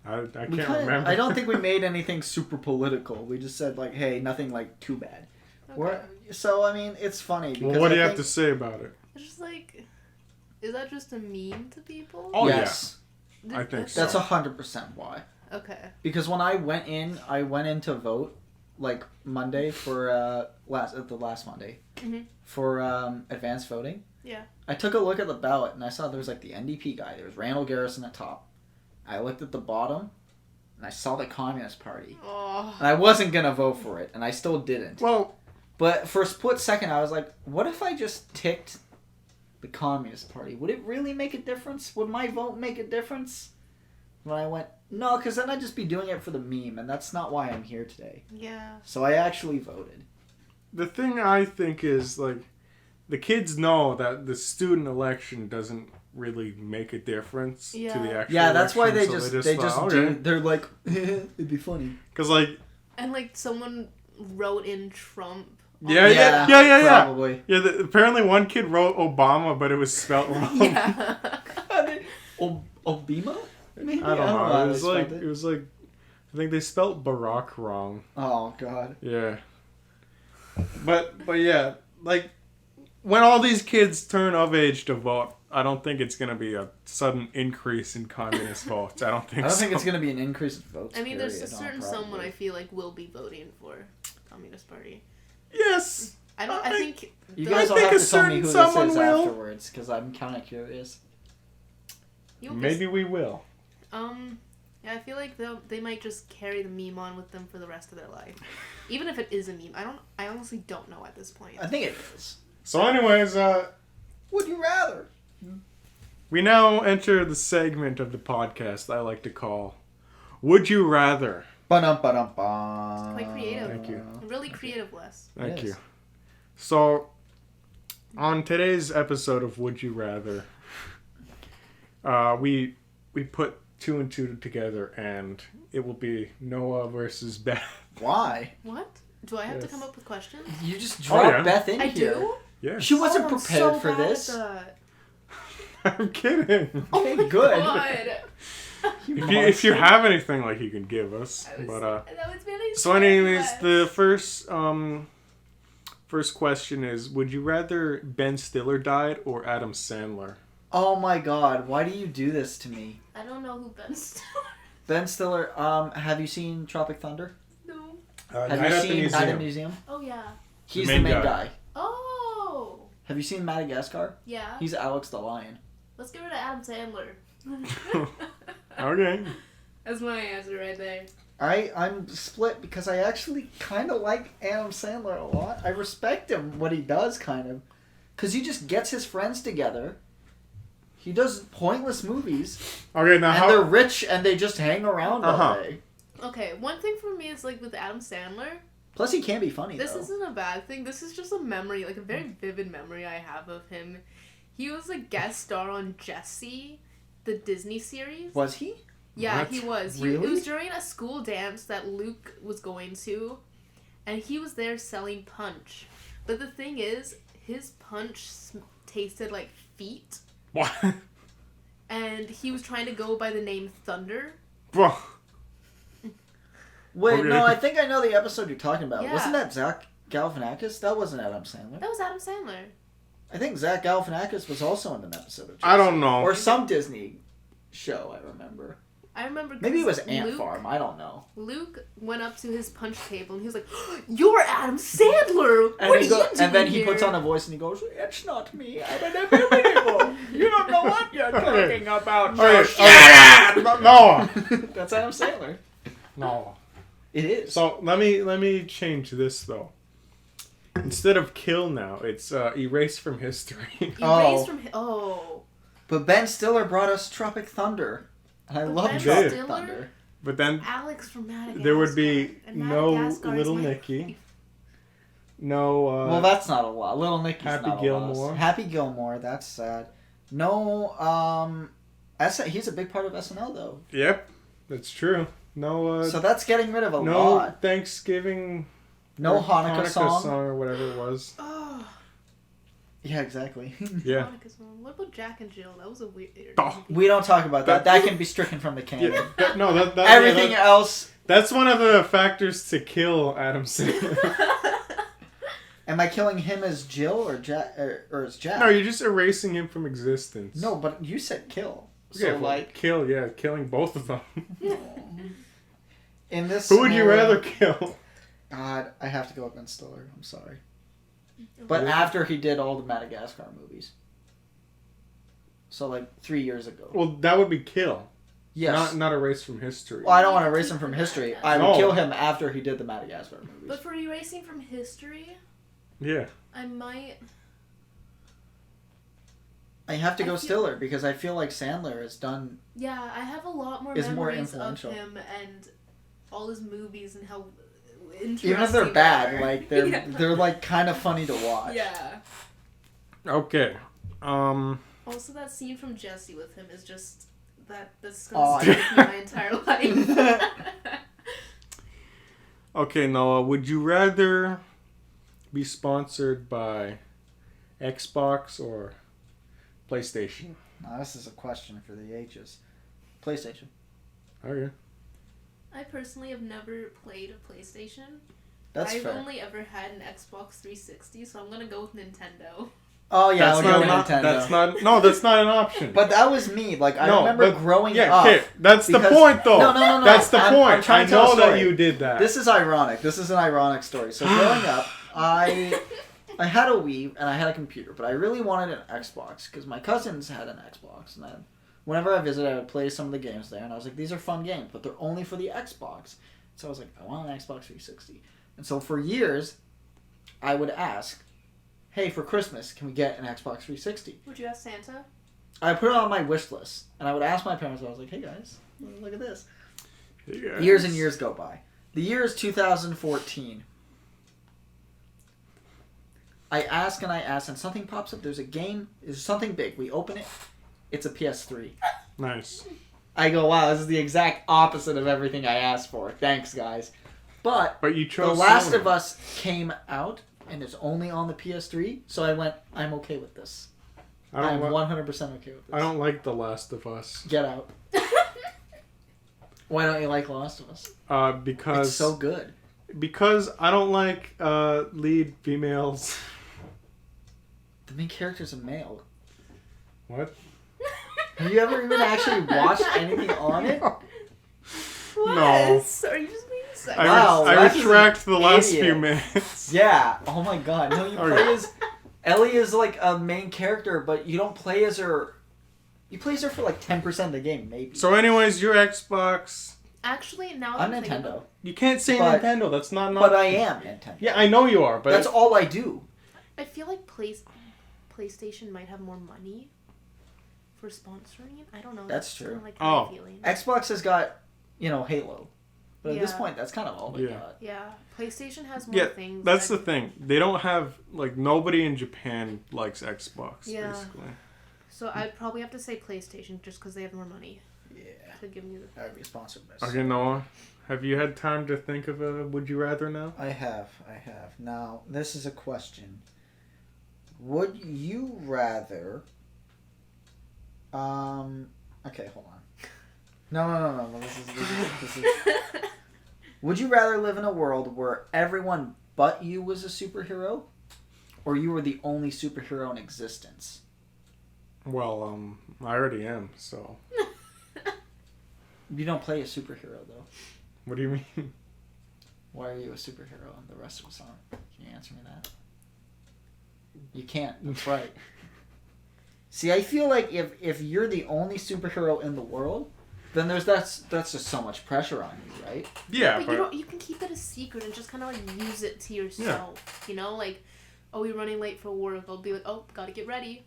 [SPEAKER 2] I
[SPEAKER 1] We
[SPEAKER 2] can't
[SPEAKER 1] kinda-
[SPEAKER 2] remember.
[SPEAKER 1] I don't think we made anything super political. We just said like, hey, nothing like too bad.
[SPEAKER 3] Okay.
[SPEAKER 1] So I mean, it's funny because
[SPEAKER 2] Well, what do
[SPEAKER 1] I
[SPEAKER 2] you have
[SPEAKER 1] think-
[SPEAKER 2] to say about it?
[SPEAKER 3] It's just like, is that just a meme to people?
[SPEAKER 2] Oh,
[SPEAKER 1] yes,
[SPEAKER 2] I think so.
[SPEAKER 1] that's 100% why.
[SPEAKER 3] Okay.
[SPEAKER 1] Because when I went in to vote like Monday for the last Monday
[SPEAKER 3] Mhm.
[SPEAKER 1] for advanced voting.
[SPEAKER 3] Yeah.
[SPEAKER 1] I took a look at the ballot and I saw there was like the NDP guy. There was Randall Garrison at top. I looked at the bottom and I saw the Communist Party.
[SPEAKER 3] Oh.
[SPEAKER 1] And I wasn't gonna vote for it, and I still didn't.
[SPEAKER 2] Well,
[SPEAKER 1] But for a split second, I was like, what if I just ticked the Communist Party? Would it really make a difference? Would my vote make a difference? When I went, no, because then I'd just be doing it for the meme, and that's not why I'm here today.
[SPEAKER 3] Yeah.
[SPEAKER 1] So I actually voted.
[SPEAKER 2] the thing I think is, like, the kids know that the student election doesn't really make a difference to
[SPEAKER 3] Yeah.
[SPEAKER 2] the actual
[SPEAKER 1] Yeah, that's why they
[SPEAKER 2] election,
[SPEAKER 1] just
[SPEAKER 2] thought,
[SPEAKER 1] do.
[SPEAKER 2] okay.
[SPEAKER 1] They're like, it'd be funny.
[SPEAKER 2] Because, like,
[SPEAKER 3] And like someone wrote in Trump
[SPEAKER 2] Yeah.
[SPEAKER 1] Probably.
[SPEAKER 2] Yeah, apparently one kid wrote Obama, but it was spelt wrong.
[SPEAKER 3] Yeah.
[SPEAKER 1] Obima? Maybe?
[SPEAKER 2] I don't know.
[SPEAKER 1] how
[SPEAKER 2] It
[SPEAKER 1] they
[SPEAKER 2] was
[SPEAKER 1] spelled
[SPEAKER 2] like, I think they spelt Barack wrong.
[SPEAKER 1] Oh, God.
[SPEAKER 2] Yeah. But yeah, like, when all these kids turn of age to vote, I don't think it's going to be a sudden increase in communist votes. I don't think
[SPEAKER 1] it's going to be an increase in votes.
[SPEAKER 3] I mean, there's a
[SPEAKER 1] period.
[SPEAKER 3] certain someone I feel like will be voting for Communist Party.
[SPEAKER 2] Yes!
[SPEAKER 3] I think...
[SPEAKER 1] You guys will have to tell me who this is afterwards, because I'm kind of curious.
[SPEAKER 2] Maybe we will.
[SPEAKER 3] Yeah, I feel like they might just carry the meme on with them for the rest of their life. Even if it is a meme. I honestly don't know at this point.
[SPEAKER 1] I think it is.
[SPEAKER 2] So anyways,
[SPEAKER 1] would you rather?
[SPEAKER 2] We now enter the segment of the podcast I like to call Would You Rather?
[SPEAKER 1] Ba-dum-ba-dum-bum.
[SPEAKER 3] It's quite creative.
[SPEAKER 2] Thank you.
[SPEAKER 3] Really creative, Wes.
[SPEAKER 2] Thank you. So, on today's episode of Would You Rather, we put 2 and 2 together, and it will be Noah versus Beth.
[SPEAKER 1] Why?
[SPEAKER 3] What? Do I have to come up with questions?
[SPEAKER 1] You just dropped Beth in
[SPEAKER 3] I
[SPEAKER 1] here.
[SPEAKER 3] do?
[SPEAKER 2] Yeah.
[SPEAKER 1] She wasn't
[SPEAKER 3] I'm
[SPEAKER 1] prepared
[SPEAKER 3] so
[SPEAKER 1] for
[SPEAKER 3] bad
[SPEAKER 1] this.
[SPEAKER 3] at that.
[SPEAKER 2] I'm kidding.
[SPEAKER 1] Okay,
[SPEAKER 3] Oh
[SPEAKER 1] good.
[SPEAKER 3] God.
[SPEAKER 2] If you have anything like you can give us,
[SPEAKER 3] That
[SPEAKER 2] but
[SPEAKER 3] was really
[SPEAKER 2] so anyways, the first question is: Would you rather Ben Stiller died or Adam Sandler?
[SPEAKER 1] Oh my God! Why do you do this to me?
[SPEAKER 3] I don't know who Ben Stiller.
[SPEAKER 1] Ben Stiller. Have you seen Tropic Thunder?
[SPEAKER 3] No.
[SPEAKER 1] Have you seen Night at the Museum?
[SPEAKER 3] Oh yeah.
[SPEAKER 1] He's the main guy.
[SPEAKER 3] Oh.
[SPEAKER 1] Have you seen Madagascar?
[SPEAKER 3] Yeah.
[SPEAKER 1] He's Alex the Lion.
[SPEAKER 3] Let's give it to Adam Sandler.
[SPEAKER 2] Okay.
[SPEAKER 3] That's my answer right there.
[SPEAKER 1] I'm split because I actually kind of like Adam Sandler a lot. I respect him, what he does, kind of. Because he just gets his friends together. He does pointless movies.
[SPEAKER 2] Okay, now
[SPEAKER 1] and they're rich and they just hang around all day.
[SPEAKER 3] Okay, one thing for me is like with Adam Sandler.
[SPEAKER 1] Plus, he can be funny,
[SPEAKER 3] This
[SPEAKER 1] though.
[SPEAKER 3] isn't a bad thing. This is just a memory, like a very vivid memory I have of him. He was a guest star on Jessie, the Disney series.
[SPEAKER 1] Was he?
[SPEAKER 3] Yeah,
[SPEAKER 2] What?
[SPEAKER 3] he was.
[SPEAKER 1] Really?
[SPEAKER 3] It was during a school dance that Luke was going to, and he was there selling punch. But the thing is, his punch tasted like feet.
[SPEAKER 2] What?
[SPEAKER 3] And he was trying to go by the name Thunder.
[SPEAKER 2] Bro.
[SPEAKER 1] Wait,
[SPEAKER 2] Okay.
[SPEAKER 1] no, I think I know the episode you're talking about.
[SPEAKER 3] Yeah.
[SPEAKER 1] Wasn't that Zach Galifianakis? That wasn't Adam Sandler.
[SPEAKER 3] That was Adam Sandler.
[SPEAKER 1] I think Zach Galifianakis was also in an episode of Jessie.
[SPEAKER 2] I don't know.
[SPEAKER 1] Or some Disney show, I remember.
[SPEAKER 3] I remember.
[SPEAKER 1] Maybe it was Ant
[SPEAKER 3] Luke,
[SPEAKER 1] Farm. I don't know.
[SPEAKER 3] Luke went up to his punch table and he was like, "You're Adam Sandler.
[SPEAKER 1] And,
[SPEAKER 3] What are
[SPEAKER 1] he
[SPEAKER 3] you
[SPEAKER 1] go-
[SPEAKER 3] doing
[SPEAKER 1] and then he
[SPEAKER 3] here?"
[SPEAKER 1] puts on a voice and he goes, "It's not me. I'm an unbelievable. You don't know what you're talking about."
[SPEAKER 2] No.
[SPEAKER 1] That's Adam Sandler.
[SPEAKER 2] No.
[SPEAKER 1] It is.
[SPEAKER 2] So let me change this though. Instead of kill now, it's erase from history.
[SPEAKER 3] Erased from. Oh.
[SPEAKER 1] But Ben Stiller brought us Tropic Thunder. And I love
[SPEAKER 3] Ben
[SPEAKER 1] Tropic
[SPEAKER 3] Stiller?
[SPEAKER 1] Thunder.
[SPEAKER 2] But then
[SPEAKER 3] Alex from Madagascar.
[SPEAKER 2] there would be
[SPEAKER 3] And
[SPEAKER 2] no
[SPEAKER 3] Madagascar is
[SPEAKER 2] Little
[SPEAKER 3] my
[SPEAKER 2] Nicky.
[SPEAKER 3] life.
[SPEAKER 2] No.
[SPEAKER 1] Well, that's not a lot. Little Nicky's
[SPEAKER 2] Happy
[SPEAKER 1] not a
[SPEAKER 2] Gilmore.
[SPEAKER 1] loss. Happy Gilmore. That's sad. No. He's a big part of SNL though.
[SPEAKER 2] Yep, that's true. No.
[SPEAKER 1] So that's getting rid of a
[SPEAKER 2] no
[SPEAKER 1] lot.
[SPEAKER 2] Thanksgiving.
[SPEAKER 1] No
[SPEAKER 2] or
[SPEAKER 1] Hanukkah song.
[SPEAKER 2] or whatever it was.
[SPEAKER 3] Oh.
[SPEAKER 1] Yeah, exactly.
[SPEAKER 2] Yeah.
[SPEAKER 3] Hanukkah song. What about Jack and Jill? That was a weird.
[SPEAKER 2] Oh.
[SPEAKER 1] We don't talk about that. That can be stricken from the canon.
[SPEAKER 2] Yeah. That,
[SPEAKER 1] Everything else.
[SPEAKER 2] That's one of the factors to kill Adam Sandler.
[SPEAKER 1] Am I killing him as Jill or Jack or as Jack?
[SPEAKER 2] No, you're just erasing him from existence.
[SPEAKER 1] No, but you said kill. So
[SPEAKER 2] Yeah, well,
[SPEAKER 1] kill.
[SPEAKER 2] killing both of them.
[SPEAKER 1] In this.
[SPEAKER 2] Who would you
[SPEAKER 1] scenario-
[SPEAKER 2] rather kill?
[SPEAKER 1] God, I have to go with Ben Stiller. I'm sorry. But after he did all the Madagascar movies. So, like, 3 years ago.
[SPEAKER 2] Well, that would be kill.
[SPEAKER 1] Yes.
[SPEAKER 2] Not erase from history.
[SPEAKER 1] Well, I don't want to erase him from history. I would
[SPEAKER 2] No.
[SPEAKER 1] kill him after he did the Madagascar movies.
[SPEAKER 3] But for erasing from history,
[SPEAKER 2] Yeah.
[SPEAKER 3] I might.
[SPEAKER 1] I have to
[SPEAKER 3] I
[SPEAKER 1] go
[SPEAKER 3] feel-
[SPEAKER 1] Stiller because I feel like Sandler has done.
[SPEAKER 3] Yeah, I have a lot more
[SPEAKER 1] Is more
[SPEAKER 3] memories of
[SPEAKER 1] influential.
[SPEAKER 3] him and all his movies and how interesting.
[SPEAKER 1] Even if they're
[SPEAKER 3] they
[SPEAKER 1] bad,
[SPEAKER 3] are.
[SPEAKER 1] like they're
[SPEAKER 3] Yeah.
[SPEAKER 1] they're like kind of funny to watch.
[SPEAKER 3] Yeah.
[SPEAKER 2] Okay.
[SPEAKER 3] Also, that scene from Jessie with him is just that's
[SPEAKER 1] Oh,
[SPEAKER 3] gonna stick me my entire life.
[SPEAKER 2] Okay, Noah. Would you rather be sponsored by Xbox or PlayStation?
[SPEAKER 1] Now, this is a question for the ages. PlayStation.
[SPEAKER 2] Okay.
[SPEAKER 3] I personally have never played a PlayStation.
[SPEAKER 1] That's
[SPEAKER 3] I've
[SPEAKER 1] fair.
[SPEAKER 3] only ever had an Xbox 360, so I'm gonna go with Nintendo.
[SPEAKER 1] Oh yeah,
[SPEAKER 2] That's
[SPEAKER 1] I'll go
[SPEAKER 2] not,
[SPEAKER 1] Nintendo.
[SPEAKER 2] that's not. No, that's not an option.
[SPEAKER 1] But that was me. Like I
[SPEAKER 2] No,
[SPEAKER 1] remember
[SPEAKER 2] but-
[SPEAKER 1] growing
[SPEAKER 2] yeah,
[SPEAKER 1] up.
[SPEAKER 2] okay, that's the
[SPEAKER 1] because-
[SPEAKER 2] point, though.
[SPEAKER 1] No.
[SPEAKER 2] That's the
[SPEAKER 1] I'm
[SPEAKER 2] point.
[SPEAKER 1] trying
[SPEAKER 2] I
[SPEAKER 1] to tell a
[SPEAKER 2] know that
[SPEAKER 1] story.
[SPEAKER 2] you did that.
[SPEAKER 1] This is ironic. This is an ironic story. So growing up, I had a Wii and I had a computer, but I really wanted an Xbox because my cousins had an Xbox, and then whenever I visited, I would play some of the games there, and I was like, these are fun games, but they're only for the Xbox. So I was like, I want an Xbox 360. And so for years, I would ask, hey, for Christmas, can we get an Xbox 360?
[SPEAKER 3] Would you ask Santa?
[SPEAKER 1] I put it on my wish list, and I would ask my parents, I was like, hey guys, look at this.
[SPEAKER 2] Yes.
[SPEAKER 1] Years and years go by. The year is 2014. I ask, and something pops up. There's a game, there's something big. We open it, it's a PS3.
[SPEAKER 2] Nice.
[SPEAKER 1] I go, wow, this is the exact opposite of everything I asked for. Thanks, guys. But
[SPEAKER 2] you
[SPEAKER 1] The
[SPEAKER 2] chose
[SPEAKER 1] Last
[SPEAKER 2] Sony.
[SPEAKER 1] of Us came out, and it's only on the PS3, so I went, I'm okay with this. I'm 100% okay with this.
[SPEAKER 2] I don't like The Last of Us.
[SPEAKER 1] Get out. Why don't you like Last of Us?
[SPEAKER 2] Because
[SPEAKER 1] It's so good.
[SPEAKER 2] Because I don't like lead females.
[SPEAKER 1] The main character's a male.
[SPEAKER 2] What?
[SPEAKER 1] Have you ever even actually watched anything on it?
[SPEAKER 3] What?
[SPEAKER 2] No.
[SPEAKER 3] Are you just being sexist?
[SPEAKER 1] Wow,
[SPEAKER 2] I
[SPEAKER 1] Lex is
[SPEAKER 2] retract the last
[SPEAKER 1] idiot.
[SPEAKER 2] few minutes.
[SPEAKER 1] Yeah. Oh my god. No, you
[SPEAKER 2] Okay.
[SPEAKER 1] play as... Ellie is like a main character, but you don't play as her... You play as her for like 10% of the game, maybe.
[SPEAKER 2] So anyways, your Xbox...
[SPEAKER 3] Actually, now that
[SPEAKER 1] I'm
[SPEAKER 3] I'm thinking
[SPEAKER 1] Nintendo.
[SPEAKER 3] about
[SPEAKER 2] You can't say
[SPEAKER 1] But-
[SPEAKER 2] Nintendo, that's not an
[SPEAKER 1] But
[SPEAKER 2] option.
[SPEAKER 1] I am Nintendo.
[SPEAKER 2] Yeah, I know you are, but...
[SPEAKER 1] That's all I do.
[SPEAKER 3] I feel like PlayStation might have more money for sponsoring it. I don't know.
[SPEAKER 1] That's
[SPEAKER 3] kinda
[SPEAKER 1] true.
[SPEAKER 3] Like
[SPEAKER 2] Oh.
[SPEAKER 3] my feeling.
[SPEAKER 1] Xbox has got, Halo. But at this
[SPEAKER 3] Yeah.
[SPEAKER 1] point, that's kind of all they
[SPEAKER 2] Yeah.
[SPEAKER 1] got.
[SPEAKER 3] Yeah, PlayStation has more
[SPEAKER 2] Yeah,
[SPEAKER 3] things.
[SPEAKER 2] that's
[SPEAKER 3] that-
[SPEAKER 2] the thing. They don't have... Like, nobody in Japan likes Xbox,
[SPEAKER 3] Yeah.
[SPEAKER 2] basically.
[SPEAKER 3] So I'd probably have to say PlayStation just because they have more money
[SPEAKER 1] Yeah.
[SPEAKER 3] to give me the.
[SPEAKER 1] That would be sponsored by
[SPEAKER 2] Okay, Noah, have you had time to think of a Would You Rather now?
[SPEAKER 1] I have. Now, this is a question. Would you rather... Okay, hold on. No. This is... Would you rather live in a world where everyone but you was a superhero? Or you were the only superhero in existence?
[SPEAKER 2] Well, I already am, so...
[SPEAKER 1] You don't play a superhero, though.
[SPEAKER 2] What do you mean?
[SPEAKER 1] Why are you a superhero and the rest of us aren't? Can you answer me that? You can't. That's right. See, I feel like if you're the only superhero in the world, then that's just so much pressure on you, right?
[SPEAKER 2] Yeah,
[SPEAKER 3] But you can keep it a secret and just kind of like use it to yourself. You know, like, oh, you're running late for work. I'll be like, oh, gotta get ready.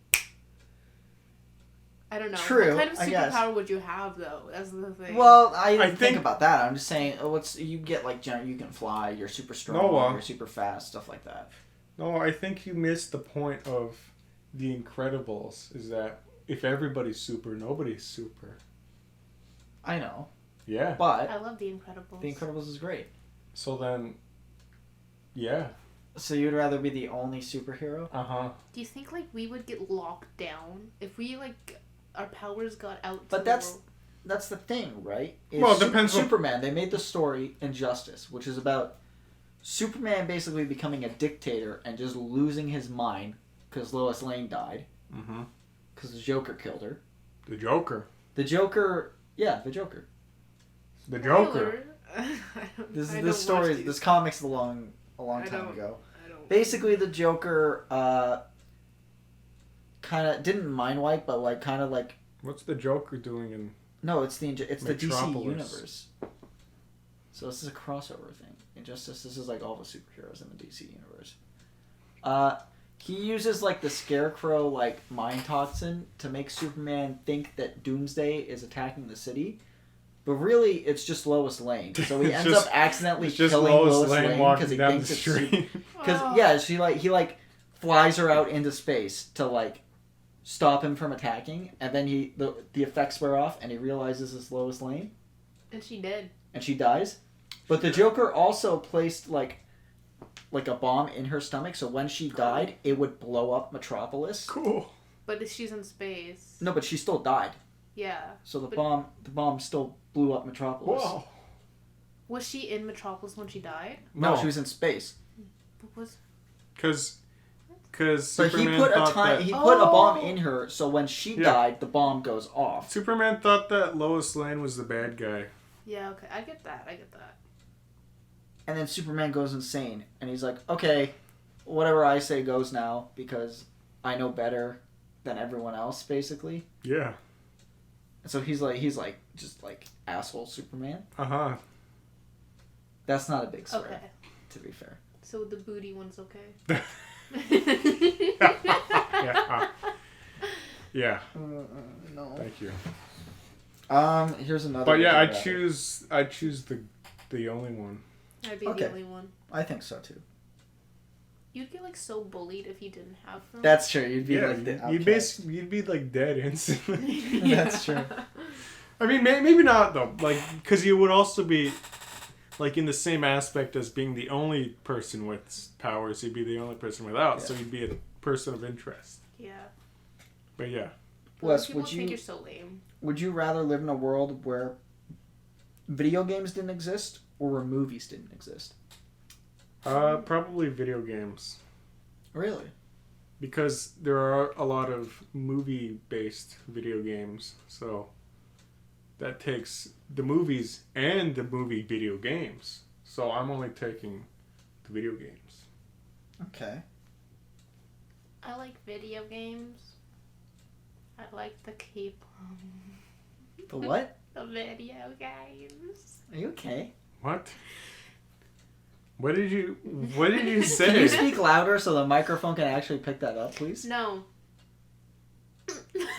[SPEAKER 3] I don't know.
[SPEAKER 1] True,
[SPEAKER 3] What kind of
[SPEAKER 1] I guess.
[SPEAKER 3] superpower would you have though? That's the thing.
[SPEAKER 1] Well, I didn't think
[SPEAKER 2] think-
[SPEAKER 1] about that. I'm just saying, you get like you can fly, you're super strong,
[SPEAKER 2] Noah.
[SPEAKER 1] you're super fast, stuff like that.
[SPEAKER 2] No, I think you missed the point of The Incredibles, is that if everybody's super, nobody's super.
[SPEAKER 1] I know,
[SPEAKER 2] Yeah.
[SPEAKER 1] but
[SPEAKER 3] I love The Incredibles.
[SPEAKER 1] The Incredibles is great.
[SPEAKER 2] So then, yeah.
[SPEAKER 1] So you'd rather be the only superhero?
[SPEAKER 2] Uh-huh.
[SPEAKER 3] Do you think like we would get locked down if we like our powers got out? To
[SPEAKER 1] But
[SPEAKER 3] the
[SPEAKER 1] that's
[SPEAKER 3] world?
[SPEAKER 1] that's the thing, right?
[SPEAKER 2] Well, it depends on-
[SPEAKER 1] Superman. They made the story Injustice, which is about Superman basically becoming a dictator and just losing his mind because Lois Lane died
[SPEAKER 2] Mm-hmm.
[SPEAKER 1] because the Joker killed her.
[SPEAKER 2] The Joker.
[SPEAKER 1] The Joker, yeah, the Joker.
[SPEAKER 2] The Joker.
[SPEAKER 1] This story, this comic's a long time ago. Basically, the Joker kind of didn't mind wipe, but like kind of like
[SPEAKER 2] What's the Joker doing in...
[SPEAKER 1] no, it's the DC
[SPEAKER 2] Metropolis.
[SPEAKER 1] universe. So this is a crossover thing. Injustice. This is like all the superheroes in the DC universe. He uses like the Scarecrow like mind toxin to make Superman think that Doomsday is attacking the city. But really, it's just Lois Lane. So he
[SPEAKER 2] It's
[SPEAKER 1] ends
[SPEAKER 2] just-
[SPEAKER 1] up accidentally
[SPEAKER 2] It's just
[SPEAKER 1] killing
[SPEAKER 2] Lois
[SPEAKER 1] Lane
[SPEAKER 2] Lane
[SPEAKER 1] because
[SPEAKER 2] walking
[SPEAKER 1] he
[SPEAKER 2] down
[SPEAKER 1] thinks
[SPEAKER 2] the
[SPEAKER 1] it's
[SPEAKER 2] street.
[SPEAKER 1] because
[SPEAKER 3] Oh.
[SPEAKER 1] yeah, he flies her out into space to like stop him from attacking, and then the effects wear off, and he realizes it's Lois Lane,
[SPEAKER 3] And she did.
[SPEAKER 1] and she dies. But the Joker also placed like like a bomb in her stomach, so when she died, it would blow up Metropolis.
[SPEAKER 2] Cool.
[SPEAKER 3] But she's in space.
[SPEAKER 1] No, but she still died.
[SPEAKER 3] Yeah.
[SPEAKER 1] So the bomb still blew up Metropolis.
[SPEAKER 2] Whoa.
[SPEAKER 3] Was she in Metropolis when she died?
[SPEAKER 1] No, she was in space.
[SPEAKER 3] What was?
[SPEAKER 2] Because
[SPEAKER 1] But
[SPEAKER 2] Superman
[SPEAKER 1] he put a bomb in her, so when she died, the bomb goes off.
[SPEAKER 2] Superman thought that Lois Lane was the bad guy.
[SPEAKER 3] Yeah, okay. I get that.
[SPEAKER 1] And then Superman goes insane, and he's like, okay, whatever I say goes now, because I know better than everyone else, basically.
[SPEAKER 2] Yeah.
[SPEAKER 1] And so he's just like asshole Superman.
[SPEAKER 2] Uh-huh.
[SPEAKER 1] That's not a big swear,
[SPEAKER 3] Okay.
[SPEAKER 1] to be fair.
[SPEAKER 3] So the booty one's okay.
[SPEAKER 2] Yeah. Yeah.
[SPEAKER 1] No.
[SPEAKER 2] Thank you.
[SPEAKER 1] Here's another.
[SPEAKER 2] But yeah, I
[SPEAKER 1] about it.
[SPEAKER 2] choose the only one.
[SPEAKER 3] I'd be
[SPEAKER 1] Okay.
[SPEAKER 3] the only one.
[SPEAKER 1] I think so too.
[SPEAKER 3] You'd get like so bullied if you didn't have them.
[SPEAKER 1] That's true. You'd be
[SPEAKER 2] Yeah,
[SPEAKER 1] like the
[SPEAKER 2] you'd be like dead instantly.
[SPEAKER 1] That's true.
[SPEAKER 2] I mean, maybe not though. Like, because you would also be like in the same aspect as being the only person with powers. You'd be the only person without, so you'd be a person of interest.
[SPEAKER 3] Yeah.
[SPEAKER 2] But yeah.
[SPEAKER 1] Wes,
[SPEAKER 3] People
[SPEAKER 1] would
[SPEAKER 3] think
[SPEAKER 1] you
[SPEAKER 3] you're so lame.
[SPEAKER 1] would you rather live in a world where video games didn't exist or where movies didn't exist?
[SPEAKER 2] Probably video games.
[SPEAKER 1] Really?
[SPEAKER 2] Because there are a lot of movie-based video games, so that takes the movies and the movie video games. So I'm only taking the video games.
[SPEAKER 1] Okay.
[SPEAKER 3] I like video games. I like the K-pop.
[SPEAKER 1] The what?
[SPEAKER 3] The video games.
[SPEAKER 1] Are you okay?
[SPEAKER 2] What? What did you say?
[SPEAKER 1] Can you speak louder so the microphone can actually pick that up, please?
[SPEAKER 3] No.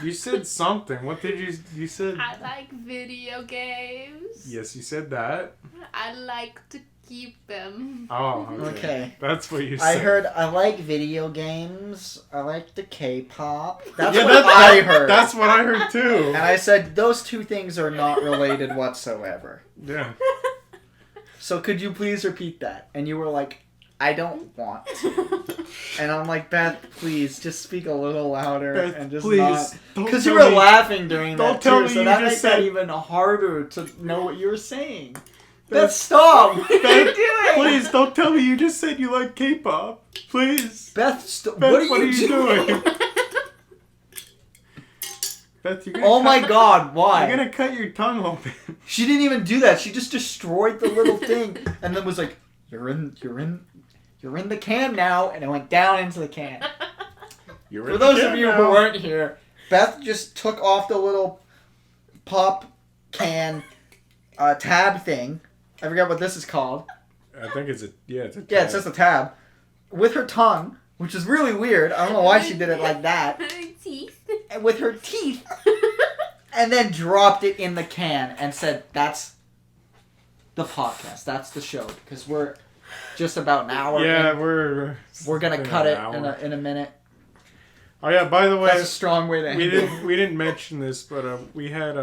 [SPEAKER 2] You said something. What did you said?
[SPEAKER 3] I like video games.
[SPEAKER 2] Yes, you said that.
[SPEAKER 3] I like to keep them.
[SPEAKER 2] Oh,
[SPEAKER 1] Okay.
[SPEAKER 2] That's what you said.
[SPEAKER 1] I heard I like video games. I like the K-pop. That's
[SPEAKER 2] Yeah,
[SPEAKER 1] what I heard.
[SPEAKER 2] That's what I heard too.
[SPEAKER 1] And I said those two things are not related whatsoever.
[SPEAKER 2] Yeah.
[SPEAKER 1] So could you please repeat that? And you were like, I don't want to. And I'm like, Beth, please, just speak a little louder
[SPEAKER 2] Beth,
[SPEAKER 1] and just
[SPEAKER 2] please,
[SPEAKER 1] not.
[SPEAKER 2] don't
[SPEAKER 1] Because
[SPEAKER 2] tell
[SPEAKER 1] you were
[SPEAKER 2] me-
[SPEAKER 1] laughing during
[SPEAKER 2] don't
[SPEAKER 1] that
[SPEAKER 2] tell
[SPEAKER 1] too,
[SPEAKER 2] me
[SPEAKER 1] so
[SPEAKER 2] you
[SPEAKER 1] that
[SPEAKER 2] just
[SPEAKER 1] makes that
[SPEAKER 2] said-
[SPEAKER 1] even harder to know what you were saying.
[SPEAKER 2] Beth,
[SPEAKER 1] Beth, stop! What are you doing?
[SPEAKER 2] Please don't tell me you just said you like K-pop. Please.
[SPEAKER 1] Beth,
[SPEAKER 2] Beth,
[SPEAKER 1] what are you doing?
[SPEAKER 2] Beth, you're gonna
[SPEAKER 1] Oh my God, why?
[SPEAKER 2] You're gonna cut your tongue open.
[SPEAKER 1] She didn't even do that. She just destroyed the little thing and then was like, "You're in the can now," and it went down into the can. For those of you who weren't here, Beth just took off the little pop can tab thing. I forgot what this is called.
[SPEAKER 2] I think it's a it's a
[SPEAKER 1] Yeah, it's just a tab. With her tongue, which is really weird. I don't know why she did it like that.
[SPEAKER 3] Teeth.
[SPEAKER 1] And with her teeth. And then dropped it in the can and said, "That's the podcast. That's the show." Because we're just about an hour
[SPEAKER 2] Yeah,
[SPEAKER 1] in.
[SPEAKER 2] we're
[SPEAKER 1] Gonna
[SPEAKER 2] been
[SPEAKER 1] cut
[SPEAKER 2] an
[SPEAKER 1] it
[SPEAKER 2] hour.
[SPEAKER 1] in a minute.
[SPEAKER 2] Oh yeah, by the way,
[SPEAKER 1] That's a strong way to end it.
[SPEAKER 2] we didn't mention this, but we had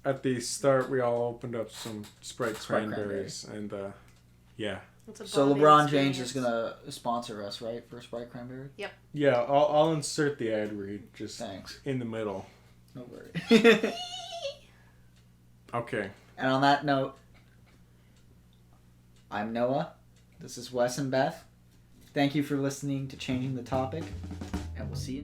[SPEAKER 2] at the start we all opened up some Sprite cranberries, and yeah.
[SPEAKER 3] It's a
[SPEAKER 1] So
[SPEAKER 3] bonding
[SPEAKER 1] LeBron James is
[SPEAKER 3] experience.
[SPEAKER 1] gonna sponsor us, right, for Sprite Cranberry?
[SPEAKER 2] Yeah, I'll insert the ad read just
[SPEAKER 1] Thanks.
[SPEAKER 2] in the middle.
[SPEAKER 1] No worry.
[SPEAKER 2] Okay.
[SPEAKER 1] And on that note, I'm Noah. This is Wes and Beth. Thank you for listening to Changing the Topic, and we'll see you.